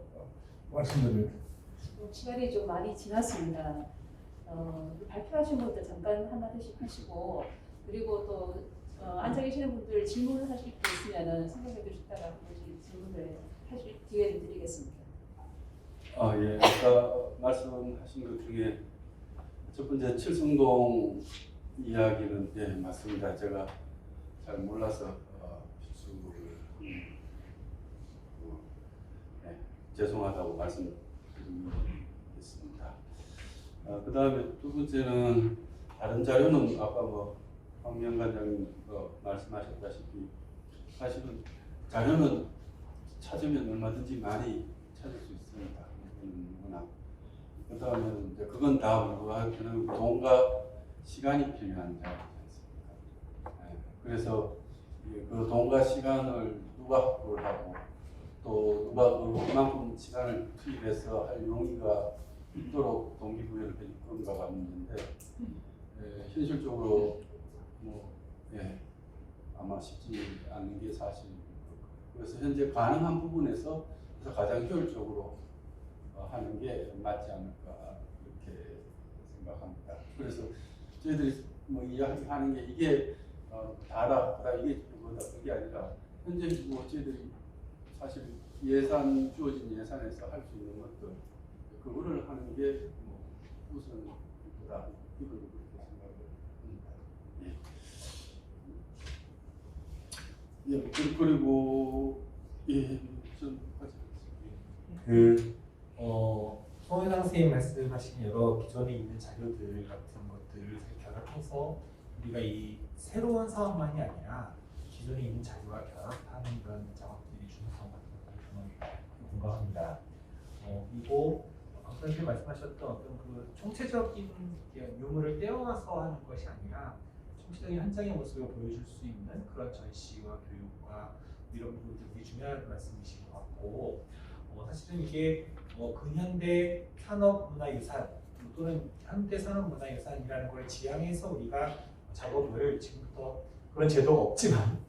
S3: 말씀드립니다.
S2: 시간이 좀 많이 지났습니다. 발표하신 것도 잠깐 한마디씩 하시고 그리고 또 앉아 계시는 분들 질문을 하실 게 있으면은 생각해 주시다가 한 번씩 질문을 하실 기회를 드리겠습니다.
S6: 예. 아까 말씀하신 것 중에 첫 번째 칠성동 이야기는 예, 맞습니다. 제가 잘 몰라서 실수를 예, 죄송하다고 말씀드리겠습니다. 그 다음에 두 번째는 다른 자료는 아까 뭐 황미영 관장님 말씀하셨다시피 사실은 자료는 찾으면 얼마든지 많이 찾을 수 있습니다. 그 다음에는 이제 그건 다 불구하고는 돈과 시간이 필요한 자리지 않습니까? 그래서 그 돈과 시간을 누가 확보를 하고 또 누가 그만큼 시간을 투입해서 할 용의가 있도록 동기부여를 해줄 건가가 문제인데 현실적으로 뭐 아마 쉽지 않은 게 사실입니다. 그래서 현재 가능한 부분에서 가장 효율적으로 하는 게 맞지 않을까 이렇게 생각합니다. 그래서 저희들이 뭐 이야기하는 게 이게 다다, 이게 뭐다 그게 아니라 현재 뭐 저희들이 사실 주어진 예산에서 할 수 있는 것들 그거를 하는 게 뭐 우선이다 이걸 그렇게 생각을 합니다. 그리고 좀
S7: 송혜상 선생님 말씀하신 여러 기존에 있는 자료들 같은 것들을 결합해서 우리가 이 새로운 사업만이 아니라 기존에 있는 자료와 결합하는 그런 작업들이 중요성 같은 것들을 공감합니다. 그리고 선생님 말씀하셨던 어떤 그 총체적인 유물을 떼어와서 하는 것이 아니라 총체적인 현장의 모습을 보여줄 수 있는 그런 전시와 교육과 이런 부분들이 중요한 말씀이신 것 같고 사실은 이게 근현대 산업문화유산 또는 현대 산업문화유산이라는 걸 지향해서 우리가 작업을 지금부터 그런 제도가 없지만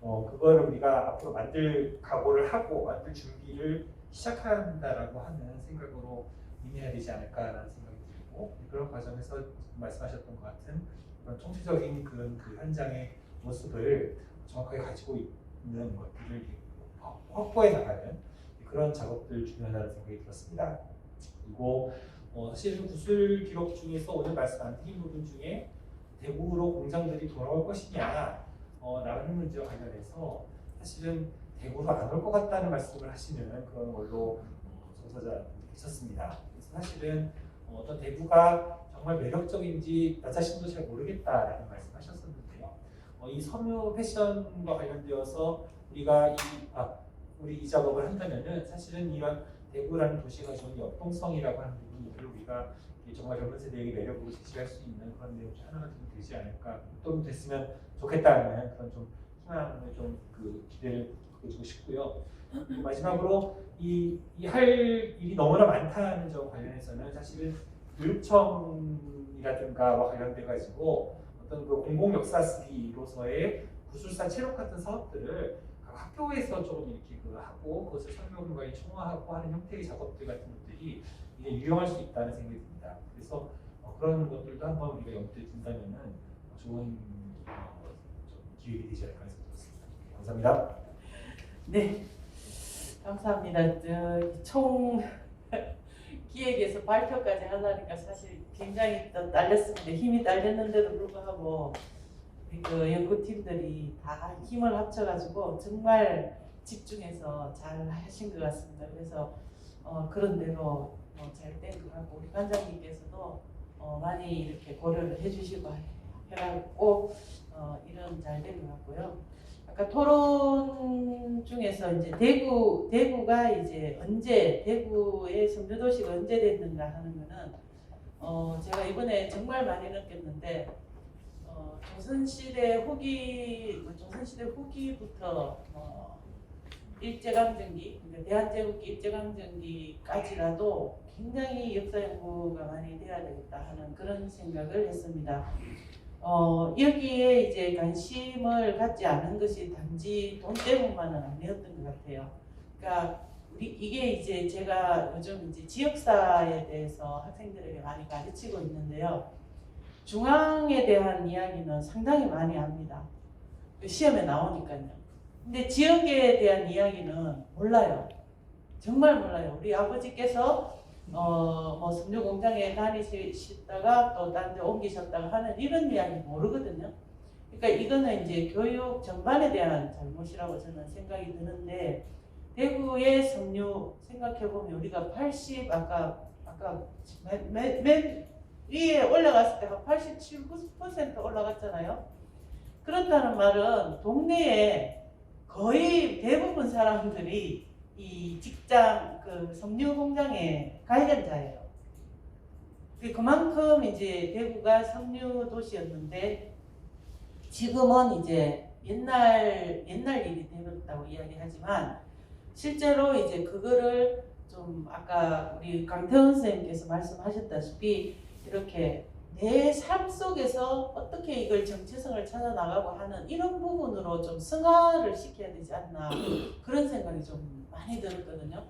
S7: 그거를 우리가 앞으로 만들 각오를 하고 만들 준비를 시작한다라고 하는 생각으로 임해야 되지 않을까라는 생각이 들고 그런 과정에서 말씀하셨던 것 같은 그런 총체적인 그런 그 현장의 모습을 정확하게 가지고 있는 것들을 확보해 나가는 그런 작업들 중요하다는 생각이 들었습니다. 그리고 사실 구술 기록 중에서 오늘 말씀 안 드린 부분 중에 대구로 공장들이 돌아올 것이냐 라는 문제와 관련해서 사실은 대구로 안 올 것 같다는 말씀을 하시는 그런 걸로 종사자분들이 계셨습니다. 그래서 사실은 어떤 대구가 정말 매력적인지 나 자신도 잘 모르겠다라는 말씀하셨었는데요. 이 섬유 패션과 관련되어서 우리가 우리 이 작업을 한다면은 사실은 이런 대구라는 도시가 가지고 역동성이라고 하는 부분을 우리가 정말 젊은 세대에게 매력으로 제시할 수 있는 그런 내용 중 하나가 좀 되지 않을까, 또 됐으면 좋겠다는 그런 좀 희망을 좀 기대를 보여주고 싶고요. 마지막으로 이 할 일이 너무나 많다는 점 관련해서는 사실은 교육청이라든가와 관련돼 가지고 어떤 그 공공 역사 쓰기로서의 구술사 체력 같은 사업들을 학교에서 조금 이렇게 하고 그것을 설명과에 총화하고 하는 형태의 작업들 같은 것들이 이제 유용할 수 있다는 생각이 듭니다. 그래서 그런 것들도 한번 우리가 염두에 둔다면은 좋은 기획이 되지 않을까 생각이 들었습니다. 감사합니다.
S8: 네, 감사합니다. 총 기획에서 발표까지 하려니까 사실 굉장히 또 딸렸습니다. 힘이 딸렸는데도 불구하고 그 연구팀들이 다 힘을 합쳐가지고 정말 집중해서 잘 하신 것 같습니다. 그래서 그런 대로 잘 된 것 같고 우리 관장님께서도 많이 이렇게 고려를 해주시고 해갖고 이런 잘 된 것 같고요. 아까 토론 중에서 이제 대구가 이제 대구의 섬유도시가 언제 됐는가 하는 거는 제가 이번에 정말 많이 느꼈는데 조선시대 후기부터 일제강점기, 그러니까 대한제국기 일제강점기까지라도 굉장히 역사 연구가 많이 돼야 되겠다 하는 그런 생각을 했습니다. 여기에 이제 관심을 갖지 않은 것이 단지 돈 때문만은 아니었던 것 같아요. 그러니까 이게 이제 제가 요즘 이제 지역사에 대해서 학생들에게 많이 가르치고 있는데요. 중앙에 대한 이야기는 상당히 많이 합니다. 시험에 나오니까요. 근데 지역에 대한 이야기는 몰라요. 정말 몰라요. 우리 아버지께서 뭐 섬유 공장에 다니시다가 또 다른 데 옮기셨다가 하는 이런 이야기 모르거든요. 그러니까 이거는 이제 교육 전반에 대한 잘못이라고 저는 생각이 드는데, 대구의 섬유 생각해보면 우리가 80 아까 맨 위에 올라갔을 때 한 87, 90% 올라갔잖아요. 그렇다는 말은 동네에 거의 대부분 사람들이 이 직장 그 섬유 공장의 관련자예요. 그만큼 이제 대구가 섬유 도시였는데 지금은 이제 옛날 일이 되었다고 이야기하지만 실제로 이제 그거를 좀 아까 우리 강태원 선생님께서 말씀하셨다시피 이렇게 내 삶 속에서 어떻게 이걸 정체성을 찾아 나가고 하는 이런 부분으로 좀 승화를 시켜야 되지 않나 그런 생각이 좀 많이 들었거든요.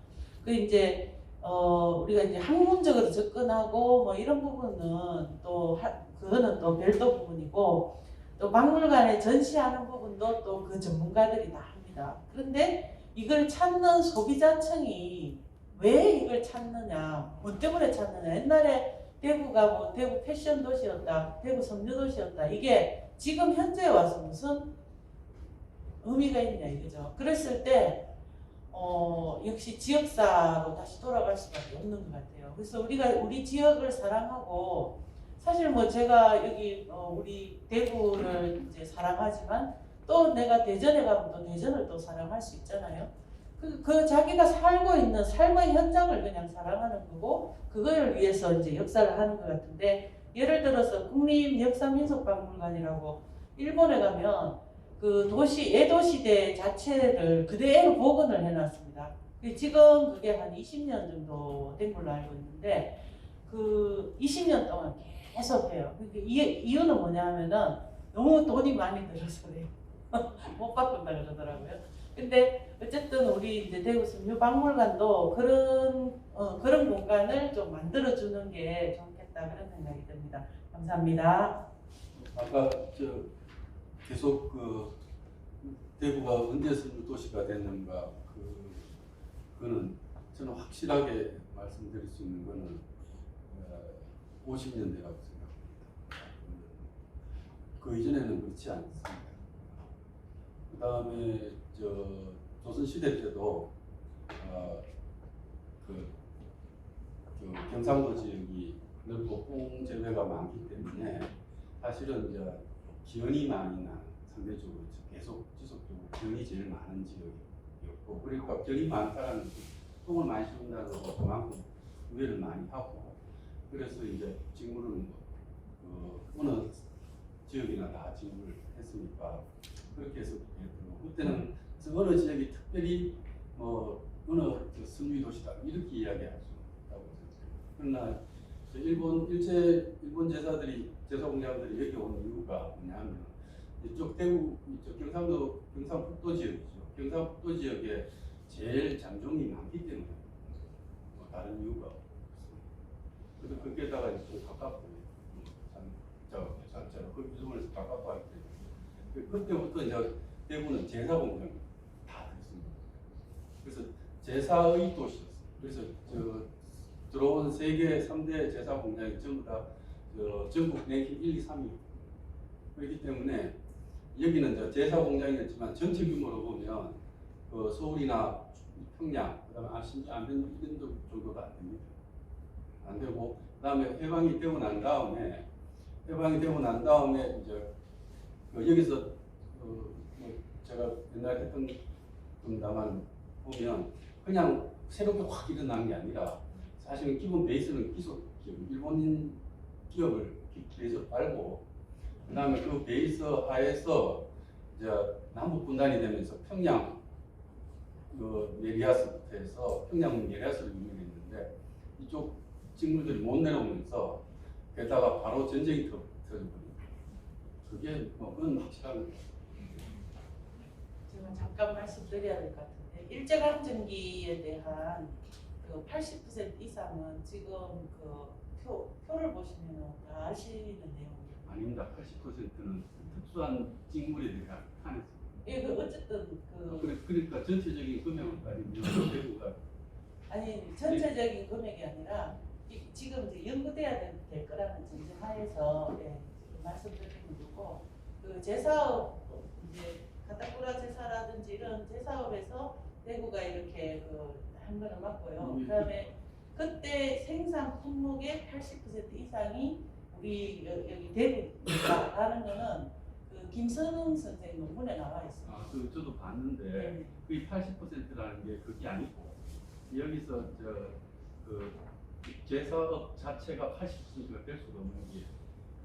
S8: 그 이제 우리가 이제 학문적으로 접근하고 뭐 이런 부분은 또 그거는 또 별도 부분이고 또 박물관에 전시하는 부분도 또 그 전문가들이 다 합니다. 그런데 이걸 찾는 소비자층이 왜 이걸 찾느냐, 뭐 때문에 찾느냐. 옛날에 대구가 뭐 대구 패션 도시였다, 대구 섬유 도시였다. 이게 지금 현재에 와서 무슨 의미가 있냐 이거죠. 그랬을 때 역시 지역사로 다시 돌아갈 수밖에 없는 것 같아요. 그래서 우리가 우리 지역을 사랑하고 사실 뭐 제가 여기 우리 대구를 이제 사랑하지만 또 내가 대전에 가면 또 대전을 또 사랑할 수 있잖아요. 그 자기가 살고 있는 삶의 현장을 그냥 사랑하는 거고 그걸 위해서 이제 역사를 하는 것 같은데, 예를 들어서 국립역사민속박물관이라고 일본에 가면 그 도시 에도 시대 자체를 그대로 복원을 해놨습니다. 지금 그게 한 20년 정도 된 걸로 알고 있는데 그 20년 동안 계속 해요. 이유는 뭐냐 하면은 너무 돈이 많이 들어서 그래요. 못 바꾼다 그러더라고요. 근데 어쨌든 우리 이제 대구 섬유박물관도 그런 공간을 좀 만들어주는 게 좋겠다 그런 생각이 듭니다. 감사합니다.
S9: 아까 계속 대구가 언제 섬유 도시가 됐는가 그거는 저는 확실하게 말씀드릴 수 있는 거는 50년대라고 생각합니다. 그 이전에는 그렇지 않습니다. 그 다음에 조선 시대 때도 경상도 지역이 넓고 뽕재배가 많기 때문에 사실은 이제 기온이 많이 난 상대적으로 계속 지속적으로 기온이 제일 많은 지역이었고, 그러니까 기온이 많다는 똥을 많이 씹는다는 거 그만큼 우회를 많이 하고, 그래서 이제 직무를 어느 지역이나 다 직무를 했으니까 그렇게 해서 그때는 어느 지역이 특별히 어느 섬유 도시다 이렇게 이야기할 수 없다고 생각해요. 그러나 일본 제사 공장들이 여기 온 이유가 뭐냐면 이쪽 대구 이쪽 경상북도 지역이죠. 경상북도 지역에 제일 장종이 많기 때문에 다른 이유가 없습니다. 그래서 거기에다가 좀 가깝고 그 일본에서 가깝고 하기 때문에 그때부터 이제 대구는 제사 공장이 다 됐습니다. 그래서 제사의 도시였어요. 그래서 들어온 세계 3대 제사 공장이 전부 다 전국 랭킹 1, 2, 3위. 그렇기 때문에 여기는 제사 공장이었지만 전체 규모로 보면 서울이나 평양, 그다음에 심지어 안동 이런 정도가 안 됩니다. 안 되고, 그다음에 해방이 되고 난 다음에 이제 여기서 제가 옛날에 했던 겁니다만 보면 그냥 새롭게 확 일어난 게 아니라 사실은 기본 베이스는 기속 기업, 일본인 기업을 베이스로 빨고, 그 다음에 그 베이스 하에서 이제 남북 분단이 되면서 평양 메리아스부터 해서 평양 메리아스를 유명했는데 이쪽 직물들이 못 내려오면서 게다가 바로 전쟁이 터져버립니다. 그게 그건 확실한.
S8: 제가 잠깐 말씀드려야 될 것 같은데, 일제강점기에 대한 그 80% 이상은 지금 그 표를 보시면 다 아시는 내용입니다.
S9: 아닙니다. 80%는 특수한 직물에 대한 한해서.
S8: 예, 그 어쨌든
S9: 그러니까 전체적인 금액을 따지면 대구가
S8: 아니 전체적인 금액이 아니라 지금 이제 연구돼야 될 거라는 전제하에서 예, 말씀드리는 거고 그 제사업 이제 가타쿠라 제사라든지 이런 제사업에서 대구가 이렇게 한 거는 맞고요. 그다음에 그때 생산 품목의 80% 이상이 우리 여기 대구라는 거는 그 김선웅 선생 논문에 나와 있습니다.
S9: 아, 그 저도 봤는데
S8: 네.
S9: 그 80%라는 게 그게 아니고 여기서 그 제사업 자체가 80%가 될 수가 없는 게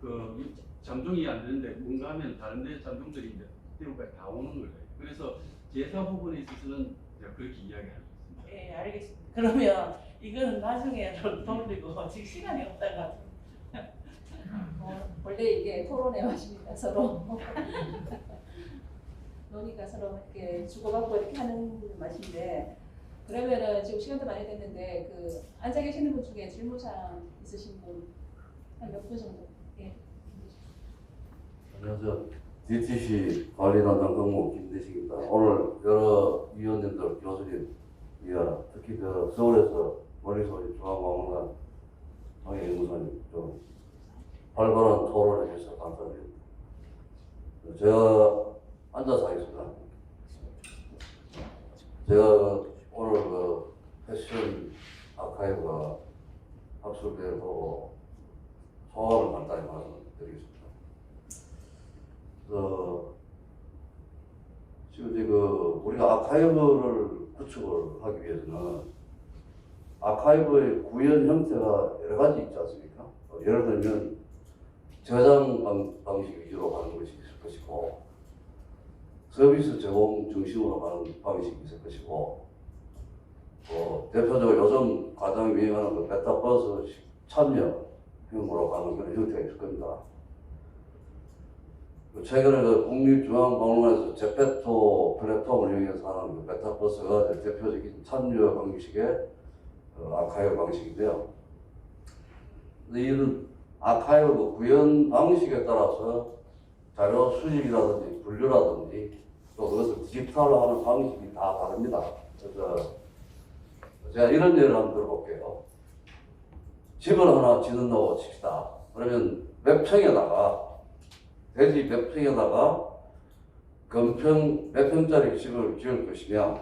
S9: 그 잠종이 안 되는데 뭔가 하면 다른 데 잠종들이 이제 대구까지 다 오는 거예요. 그래서 제사 부분에 있어서는 제가 그렇게 이야기하고 있습니다.
S8: 예, 알겠습니다. 그러면 이거는 나중에 돌리고 지금 시간이 없다가
S2: 원래 이게 토론의 맛입니다. 서로 노니까 서로 이렇게 주고받고 이렇게 하는 맛인데 그러면은 지금 시간도 많이 됐는데 그 앉아 계시는 분 중에 질문사항 있으신 분 한 몇 분 정도? 예.
S10: 안녕하세요. DTC 관리단장 경무 김대식입니다. 오늘 여러 위원님들, 교수님, 특히 서울에서 멀리서 중앙박물관 방해연구소님 좀 활발한 토론을 해주셔서 감사드립니다. 제가 앉아서 하겠습니다. 제가 오늘 패션 아카이브가 학술대회를 보고 소감을 간단히 말씀드리겠습니다. 지금 이제 우리가 아카이브를 구축을 하기 위해서는 아카이브의 구현 형태가 여러 가지 있지 않습니까? 예를 들면 저장 방식 위주로 가는 것이 있을 것이고 서비스 제공 중심으로 가는 방식이 있을 것이고 대표적으로 요즘 가장 유행하는 그 메타버스 참여형으로 가는 그런 형태가 있을 겁니다. 최근에 국립중앙박물관에서 제페토 플랫폼을 이용해서 하는 메타버스가 대표적인 참여 방식의 아카이브 방식인데요. 근데 이런 아카이브 구현 방식에 따라서 자료 수집이라든지 분류라든지 또 그것을 디지털화하는 방식이 다 다릅니다. 그래서 제가 이런 예를 한번 들어볼게요. 집을 하나 짓는다고 칩시다. 그러면 몇 평에다가 대지 몇 평에다가 건평 몇 평짜리 집을 지을 것이며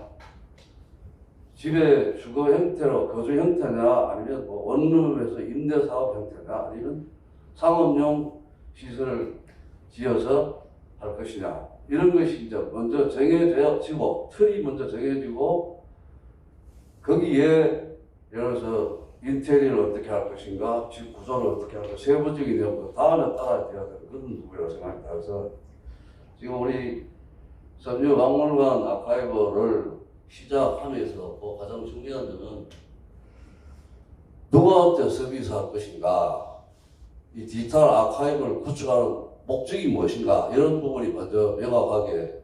S10: 집의 주거 형태로 거주 형태냐 아니면 원룸에서 임대사업 형태냐 아니면 상업용 시설을 지어서 할 것이냐 이런 것이 이제 먼저 정해지고 틀이 먼저 정해지고 거기에 예를 들어서 인테리어를 어떻게 할 것인가 집 구조를 어떻게 할 것인가 세부적인 내용 다음에 따라야 돼야 되는 그런 부분이라고 생각합니다. 그래서 지금 우리 섬유박물관 아카이브를 시작하면서 가장 중요한 점은 누구한테 서비스할 것인가 이 디지털 아카이브를 구축하는 목적이 무엇인가 이런 부분이 먼저 명확하게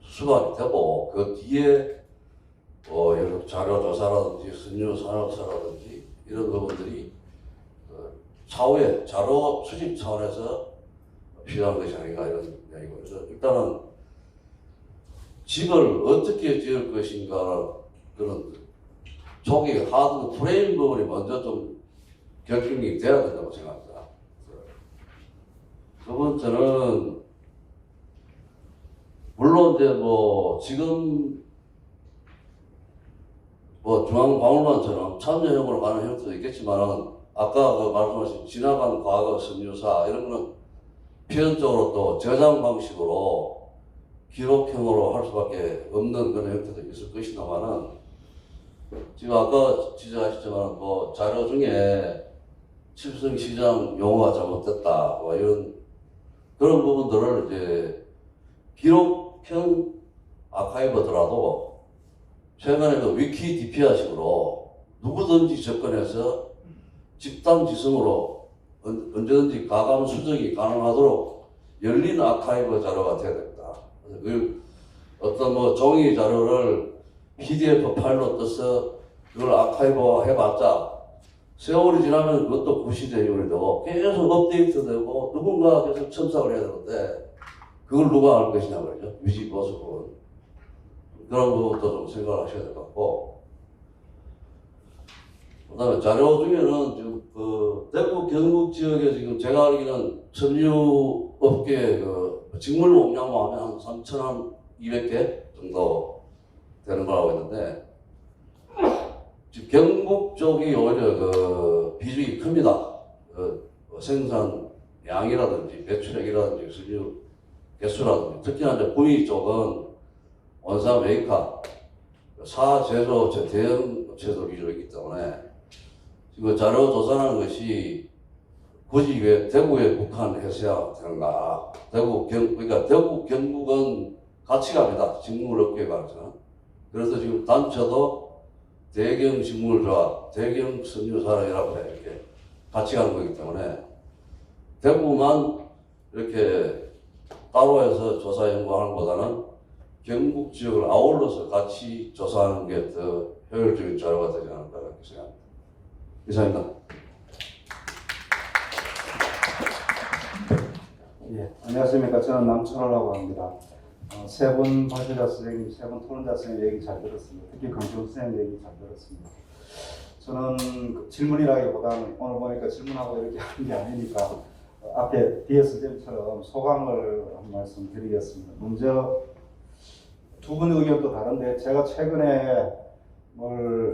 S10: 수반이 되고 그 뒤에 여러 자료조사라든지 선유산업사라든지 이런 부분들이 차후에 자료 수집 차원에서 필요한 것이 아닌가 이런 이야기고 그래서 일단은 집을 어떻게 지을 것인가 그런 초기 하드 프레임 부분이 먼저 좀 결정이 돼야 된다고 생각합니다. 두 번째는 물론 이제 지금 중앙박물관처럼 참여형으로 가는 형태도 있겠지만은 아까 말씀하신 지나간 과거 선유사 이런 거는 필연적으로 또 저장 방식으로 기록형으로 할 수밖에 없는 그런 형태도 있을 것이다만은 지금 아까 지적하셨지만 자료 중에 칩승시장 용어가 잘못됐다 이런 그런 부분들을 이제 기록형 아카이브더라도 최근에 위키디피아식으로 누구든지 접근해서 집단 지성으로 언제든지 가감 수정이 가능하도록 열린 아카이브 자료가 되어야 됩니다. 그 어떤 종이 자료를 PDF 파일로 떠서 그걸 아카이브 해봤자 세월이 지나면 그것도 구시대용이 되고 계속 업데이트되고 누군가 계속 첨삭을 해야 되는데 그걸 누가 할 것이냐 말이죠. 유지 보수는 그런 부분도 좀 생각을 하셔야 될 것 같고, 그다음에 자료 중에는 지금 그 대구 경북 지역에 지금 제가 알기로는 섬유업계 그 직물 용량만 하면 한 3,200개 정도 되는 거라고 했는데, 지금 경북 쪽이 오히려 그 비중이 큽니다. 그 생산 양이라든지 매출액이라든지 섬유 개수라든지, 특히나 이제 구이 쪽은 원사 메이커, 사제조 대형 업체들 위주로 있기 때문에 지금 자료 조사하는 것이 굳이 왜 대구에 국한해서야 되는가? 그러니까 대구 경북은 같이 갑니다. 직물업계에 관해서는. 그래서 지금 단체도 대경 식물조합, 대경 섬유사회라고 이렇게 같이 가는 거기 때문에 대구만 이렇게 따로 해서 조사 연구하는 것보다는 경북 지역을 아울러서 같이 조사하는 게 더 효율적인 자료가 되지 않을까 이렇게 생각합니다. 이상입니다.
S11: 예, 안녕하십니까. 저는 남철호라고 합니다. 세 분 발표자 선생님, 세 분 토론자 선생님 얘기 잘 들었습니다. 특히 강준 선생님 얘기 잘 들었습니다. 저는 그 질문이라기보다는 오늘 보니까 질문하고 이렇게 하는 게 아니니까 앞에 DS점처럼 소감을 한 말씀 드리겠습니다. 먼저 두 분 의견도 다른데 제가 최근에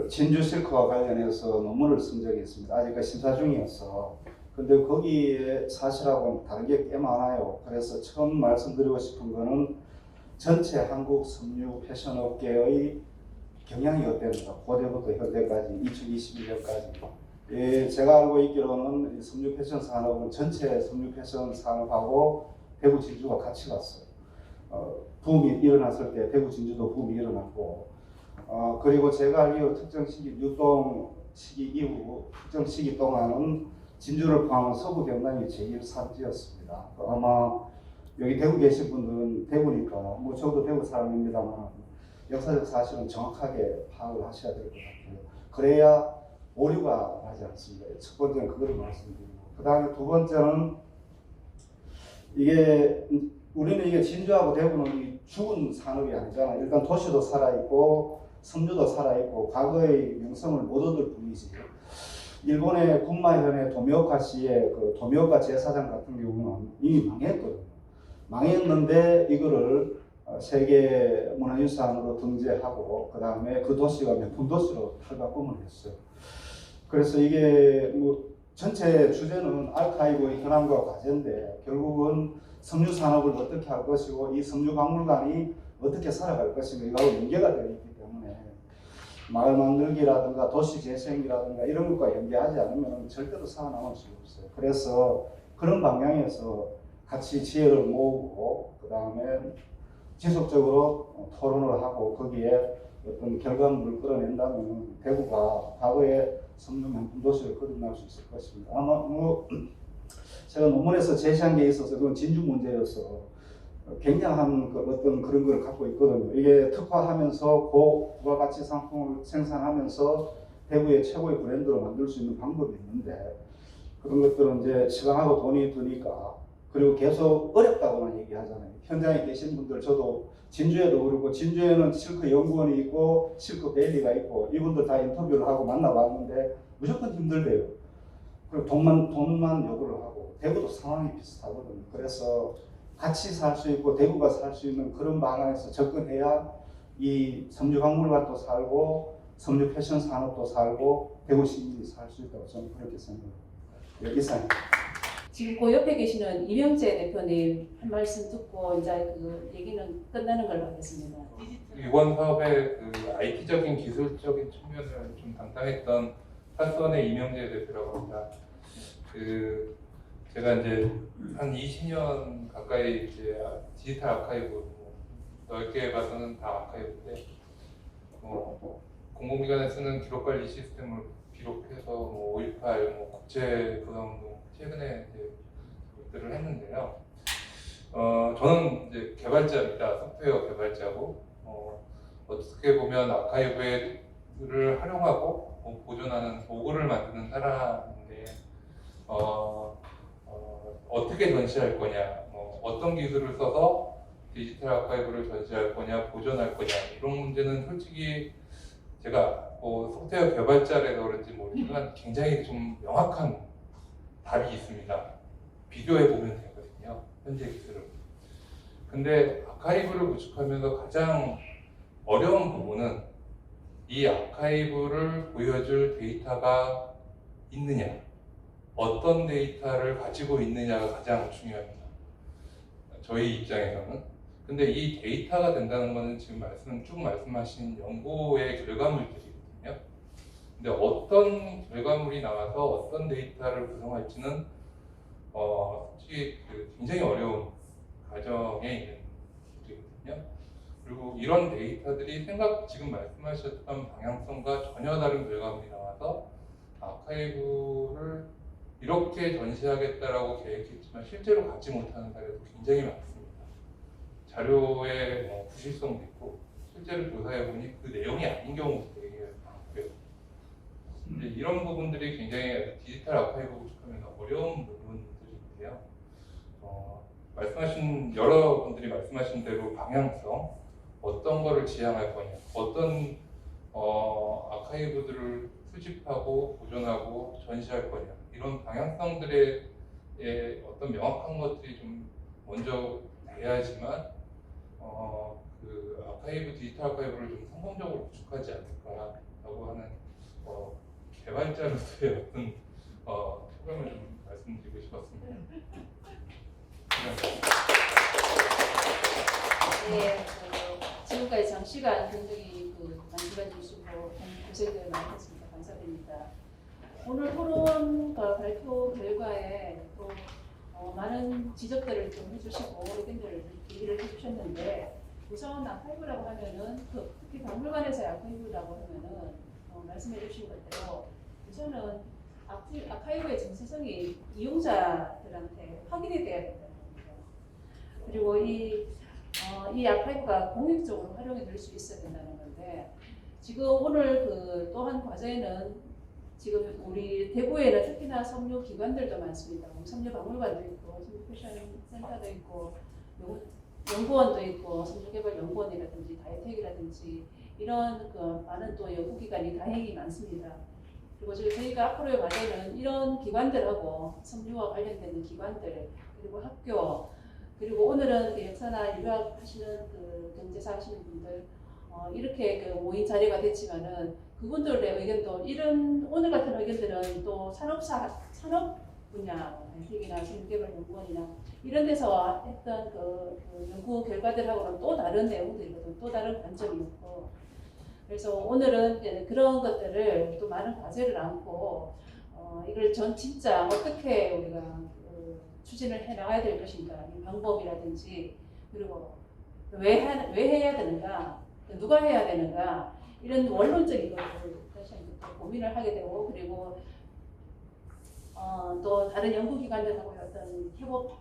S11: 진주 실크와 관련해서 논문을 쓴 적이 있습니다. 아직까지 심사 중이어서. 근데 거기에 사실하고는 다른 게 꽤 많아요. 그래서 처음 말씀드리고 싶은 거는 전체 한국 섬유 패션 업계의 경향이 어땠는가, 고대부터 현대까지 2021년까지. 예, 제가 알고 있기로는 섬유 패션 산업은 전체 섬유 패션 산업하고 대구 진주가 같이 갔어요. 붐이 일어났을 때 대구 진주도 붐이 일어났고, 그리고 제가 알기로 특정 시기 유동 시기 이후 특정 시기 동안은 진주를 포함한 서부 경남이 제일 산지였습니다. 아마 여기 대구 계신 분들은 대구니까, 저도 대구 사람입니다만 역사적 사실은 정확하게 파악을 하셔야 될 것 같아요. 그래야 오류가 나지 않습니다. 첫 번째는 그걸 말씀드리고, 그 다음에 두 번째는 우리는 이게 진주하고 대구는 죽은 산업이 아니잖아요. 일단 도시도 살아있고 섬유도 살아있고 과거의 명성을 못 얻을 뿐이지. 일본의 군마현의 도미오카 씨의 그 도미오카 제사장 같은 경우는 이미 망했거든요. 망했는데 이거를 세계 문화유산으로 등재하고 그 다음에 그 도시가 명품 도시로 탈바꿈을 했어요. 그래서 이게 전체 주제는 아카이브의 현황과 과제인데 결국은 섬유 산업을 어떻게 할 것이고 이 섬유 박물관이 어떻게 살아갈 것인가 이거하고 연계가 되어 있기 때문에 마을 만들기라든가 도시 재생이라든가 이런 것과 연계하지 않으면 절대로 살아남을 수가 없어요. 그래서 그런 방향에서 같이 지혜를 모으고 그 다음에 지속적으로 토론을 하고 거기에 어떤 결과물을 끌어낸다면 대구가 과거의 섬유 명품 도시를 거듭날 수 있을 것입니다. 아마 제가 논문에서 제시한 게 있어서 그건 진주 문제여서 굉장한 어떤 그런 걸 갖고 있거든요. 이게 특화하면서 고부가 가치 상품을 생산하면서 대구의 최고의 브랜드로 만들 수 있는 방법이 있는데 그런 것들은 이제 시간하고 돈이 드니까 그리고 계속 어렵다고만 얘기하잖아요. 현장에 계신 분들 저도 진주에도 그렇고 진주에는 실크 연구원이 있고 실크 밸리가 있고 이분들 다 인터뷰를 하고 만나봤는데 무조건 힘들대요. 그리고 돈만 요구를 하고 대구도 상황이 비슷하거든요. 그래서 같이 살 수 있고 대구가 살 수 있는 그런 방안에서 접근해야 이 섬유박물관도 살고 섬유 패션 산업도 살고 대구 시민이 살 수 있다고 저는 그렇게 생각합니다. 이상입니다.
S2: 지금 그 옆에 계시는 이명재 대표님 한 말씀 듣고 이제 그 얘기는 끝나는 걸로 하겠습니다.
S12: 이번 사업의 그 IT적인 기술적인 측면을 좀 담당했던 파스원의 이명재 대표라고 합니다. 제가 이제 한 20년 가까이 이제 디지털 아카이브 넓게 봐서는 다 아카이브인데 공공기관에 쓰는 기록관리 시스템을 비롯해서 5.18 국제 부담운동 최근에 이제 것들을 했는데요. 저는 이제 개발자입니다. 소프트웨어 개발자고 어떻게 보면 아카이브를 활용하고 보존하는 도구를 만드는 사람인데 어떻게 전시할 거냐, 어떤 기술을 써서 디지털 아카이브를 전시할 거냐, 보존할 거냐, 이런 문제는 솔직히 제가 소프트웨어 개발자라서 그런지 모르지만 굉장히 좀 명확한 답이 있습니다. 비교해 보면 되거든요, 현재 기술을. 근데 아카이브를 구축하면서 가장 어려운 부분은 이 아카이브를 보여줄 데이터가 있느냐, 어떤 데이터를 가지고 있느냐가 가장 중요합니다. 저희 입장에서는. 근데 이 데이터가 된다는 것은 지금 쭉 말씀하신 연구의 결과물들이거든요. 근데 어떤 결과물이 나와서 어떤 데이터를 구성할지는 솔직히 굉장히 어려운 과정에 있는 일이거든요. 그리고 이런 데이터들이 지금 말씀하셨던 방향성과 전혀 다른 결과물이 나와서 아카이브를 이렇게 전시하겠다라고 계획했지만 실제로 갖지 못하는 사례도 굉장히 많습니다. 자료의 부실성도 있고 실제로 조사해보니 그 내용이 아닌 경우도 되게 많고요. 이제 이런 부분들이 굉장히 디지털 아카이브 구축하면서 어려운 부분들인데요. 여러분들이 말씀하신 대로 방향성, 어떤 거를 지향할 거냐, 어떤 아카이브들을 수집하고 보존하고 전시할 거냐, 이런 방향성들의 어떤 명확한 것들이 좀 먼저 돼야지만 디지털 아카이브를 좀 성공적으로 구축하지 않을까라고 하는 개발자로서의 어떤 소감을 좀 말씀드리고 싶었습니다.
S2: 네, 지금까지 장시간 굉장히 단시간 주시고 고생들 많이 했습니다. 감사드립니다. 오늘 토론 발표 결과에 또 많은 지적들을 좀 해주시고 의견들을 얘기를 해주셨는데, 우선 아카이브라고 하면은 특히 박물관에서의 아카이브라고 하면은 말씀해주신 것대로 우선은 아카이브의 정체성이 이용자들한테 확인이 돼야 된다는 겁니다. 그리고 이 아카이브가 공익적으로 활용이 될 수 있어야 된다는 건데, 지금 오늘 또한 과제에는 지금 우리 대구에는 특히나 섬유 기관들도 많습니다. 섬유 박물관도 있고, 섬유 패션 센터도 있고, 연구원도 있고, 섬유개발연구원이라든지 다이텍이라든지 이런 많은 또 연구기관이 다행히 많습니다. 그리고 저희가 앞으로의 과제는 이런 기관들하고 섬유와 관련된 기관들, 그리고 학교, 그리고 오늘은 역사나 유학 하시는 경제사 하시는 분들 이렇게 모인 자리가 됐지만은 그분들의 의견도 오늘 같은 의견들은 또 산업 분야, 다이텍이나 섬유개발연구원이나 이런 데서 했던 연구 결과들하고는 또 다른 내용들이거든, 또 다른 관점이 있고, 그래서 오늘은 그런 것들을 또 많은 과제를 안고 이걸 진짜 어떻게 우리가 추진을 해 나가야 될 것인가, 이 방법이라든지, 그리고 왜 해야 되는가, 누가 해야 되는가, 이런 원론적인 것을 다시 한번 고민을 하게 되고, 그리고 또 다른 연구기관들하고의 어떤 협업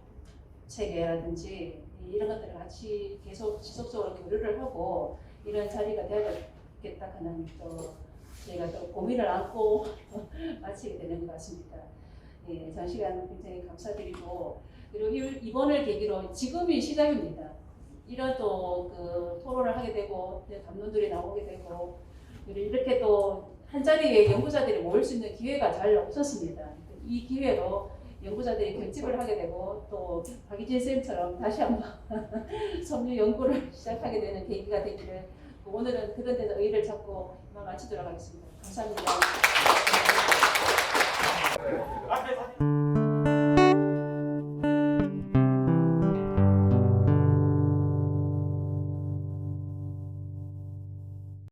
S2: 체계라든지 이런 것들을 같이 계속 지속적으로 교류를 하고 이런 자리가 되겠다 하는 또 저희가 또 고민을 안고 마치게 되는 것 같습니다. 예, 장시간 굉장히 감사드리고, 그리고 이번을 계기로 지금이 시작입니다. 이런 또 토론을 하게 되고 담론들이 나오게 되고, 그리고 이렇게 또 한 자리에 연구자들이 모일 수 있는 기회가 잘 없었습니다. 이 기회로 연구자들이 결집을 하게 되고 또 박희진 쌤처럼 다시 한번 섬유 연구를 시작하게 되는 계기가 되기를, 오늘은 그런 데서 의의를 찾고 마치도록 하겠습니다. 감사합니다.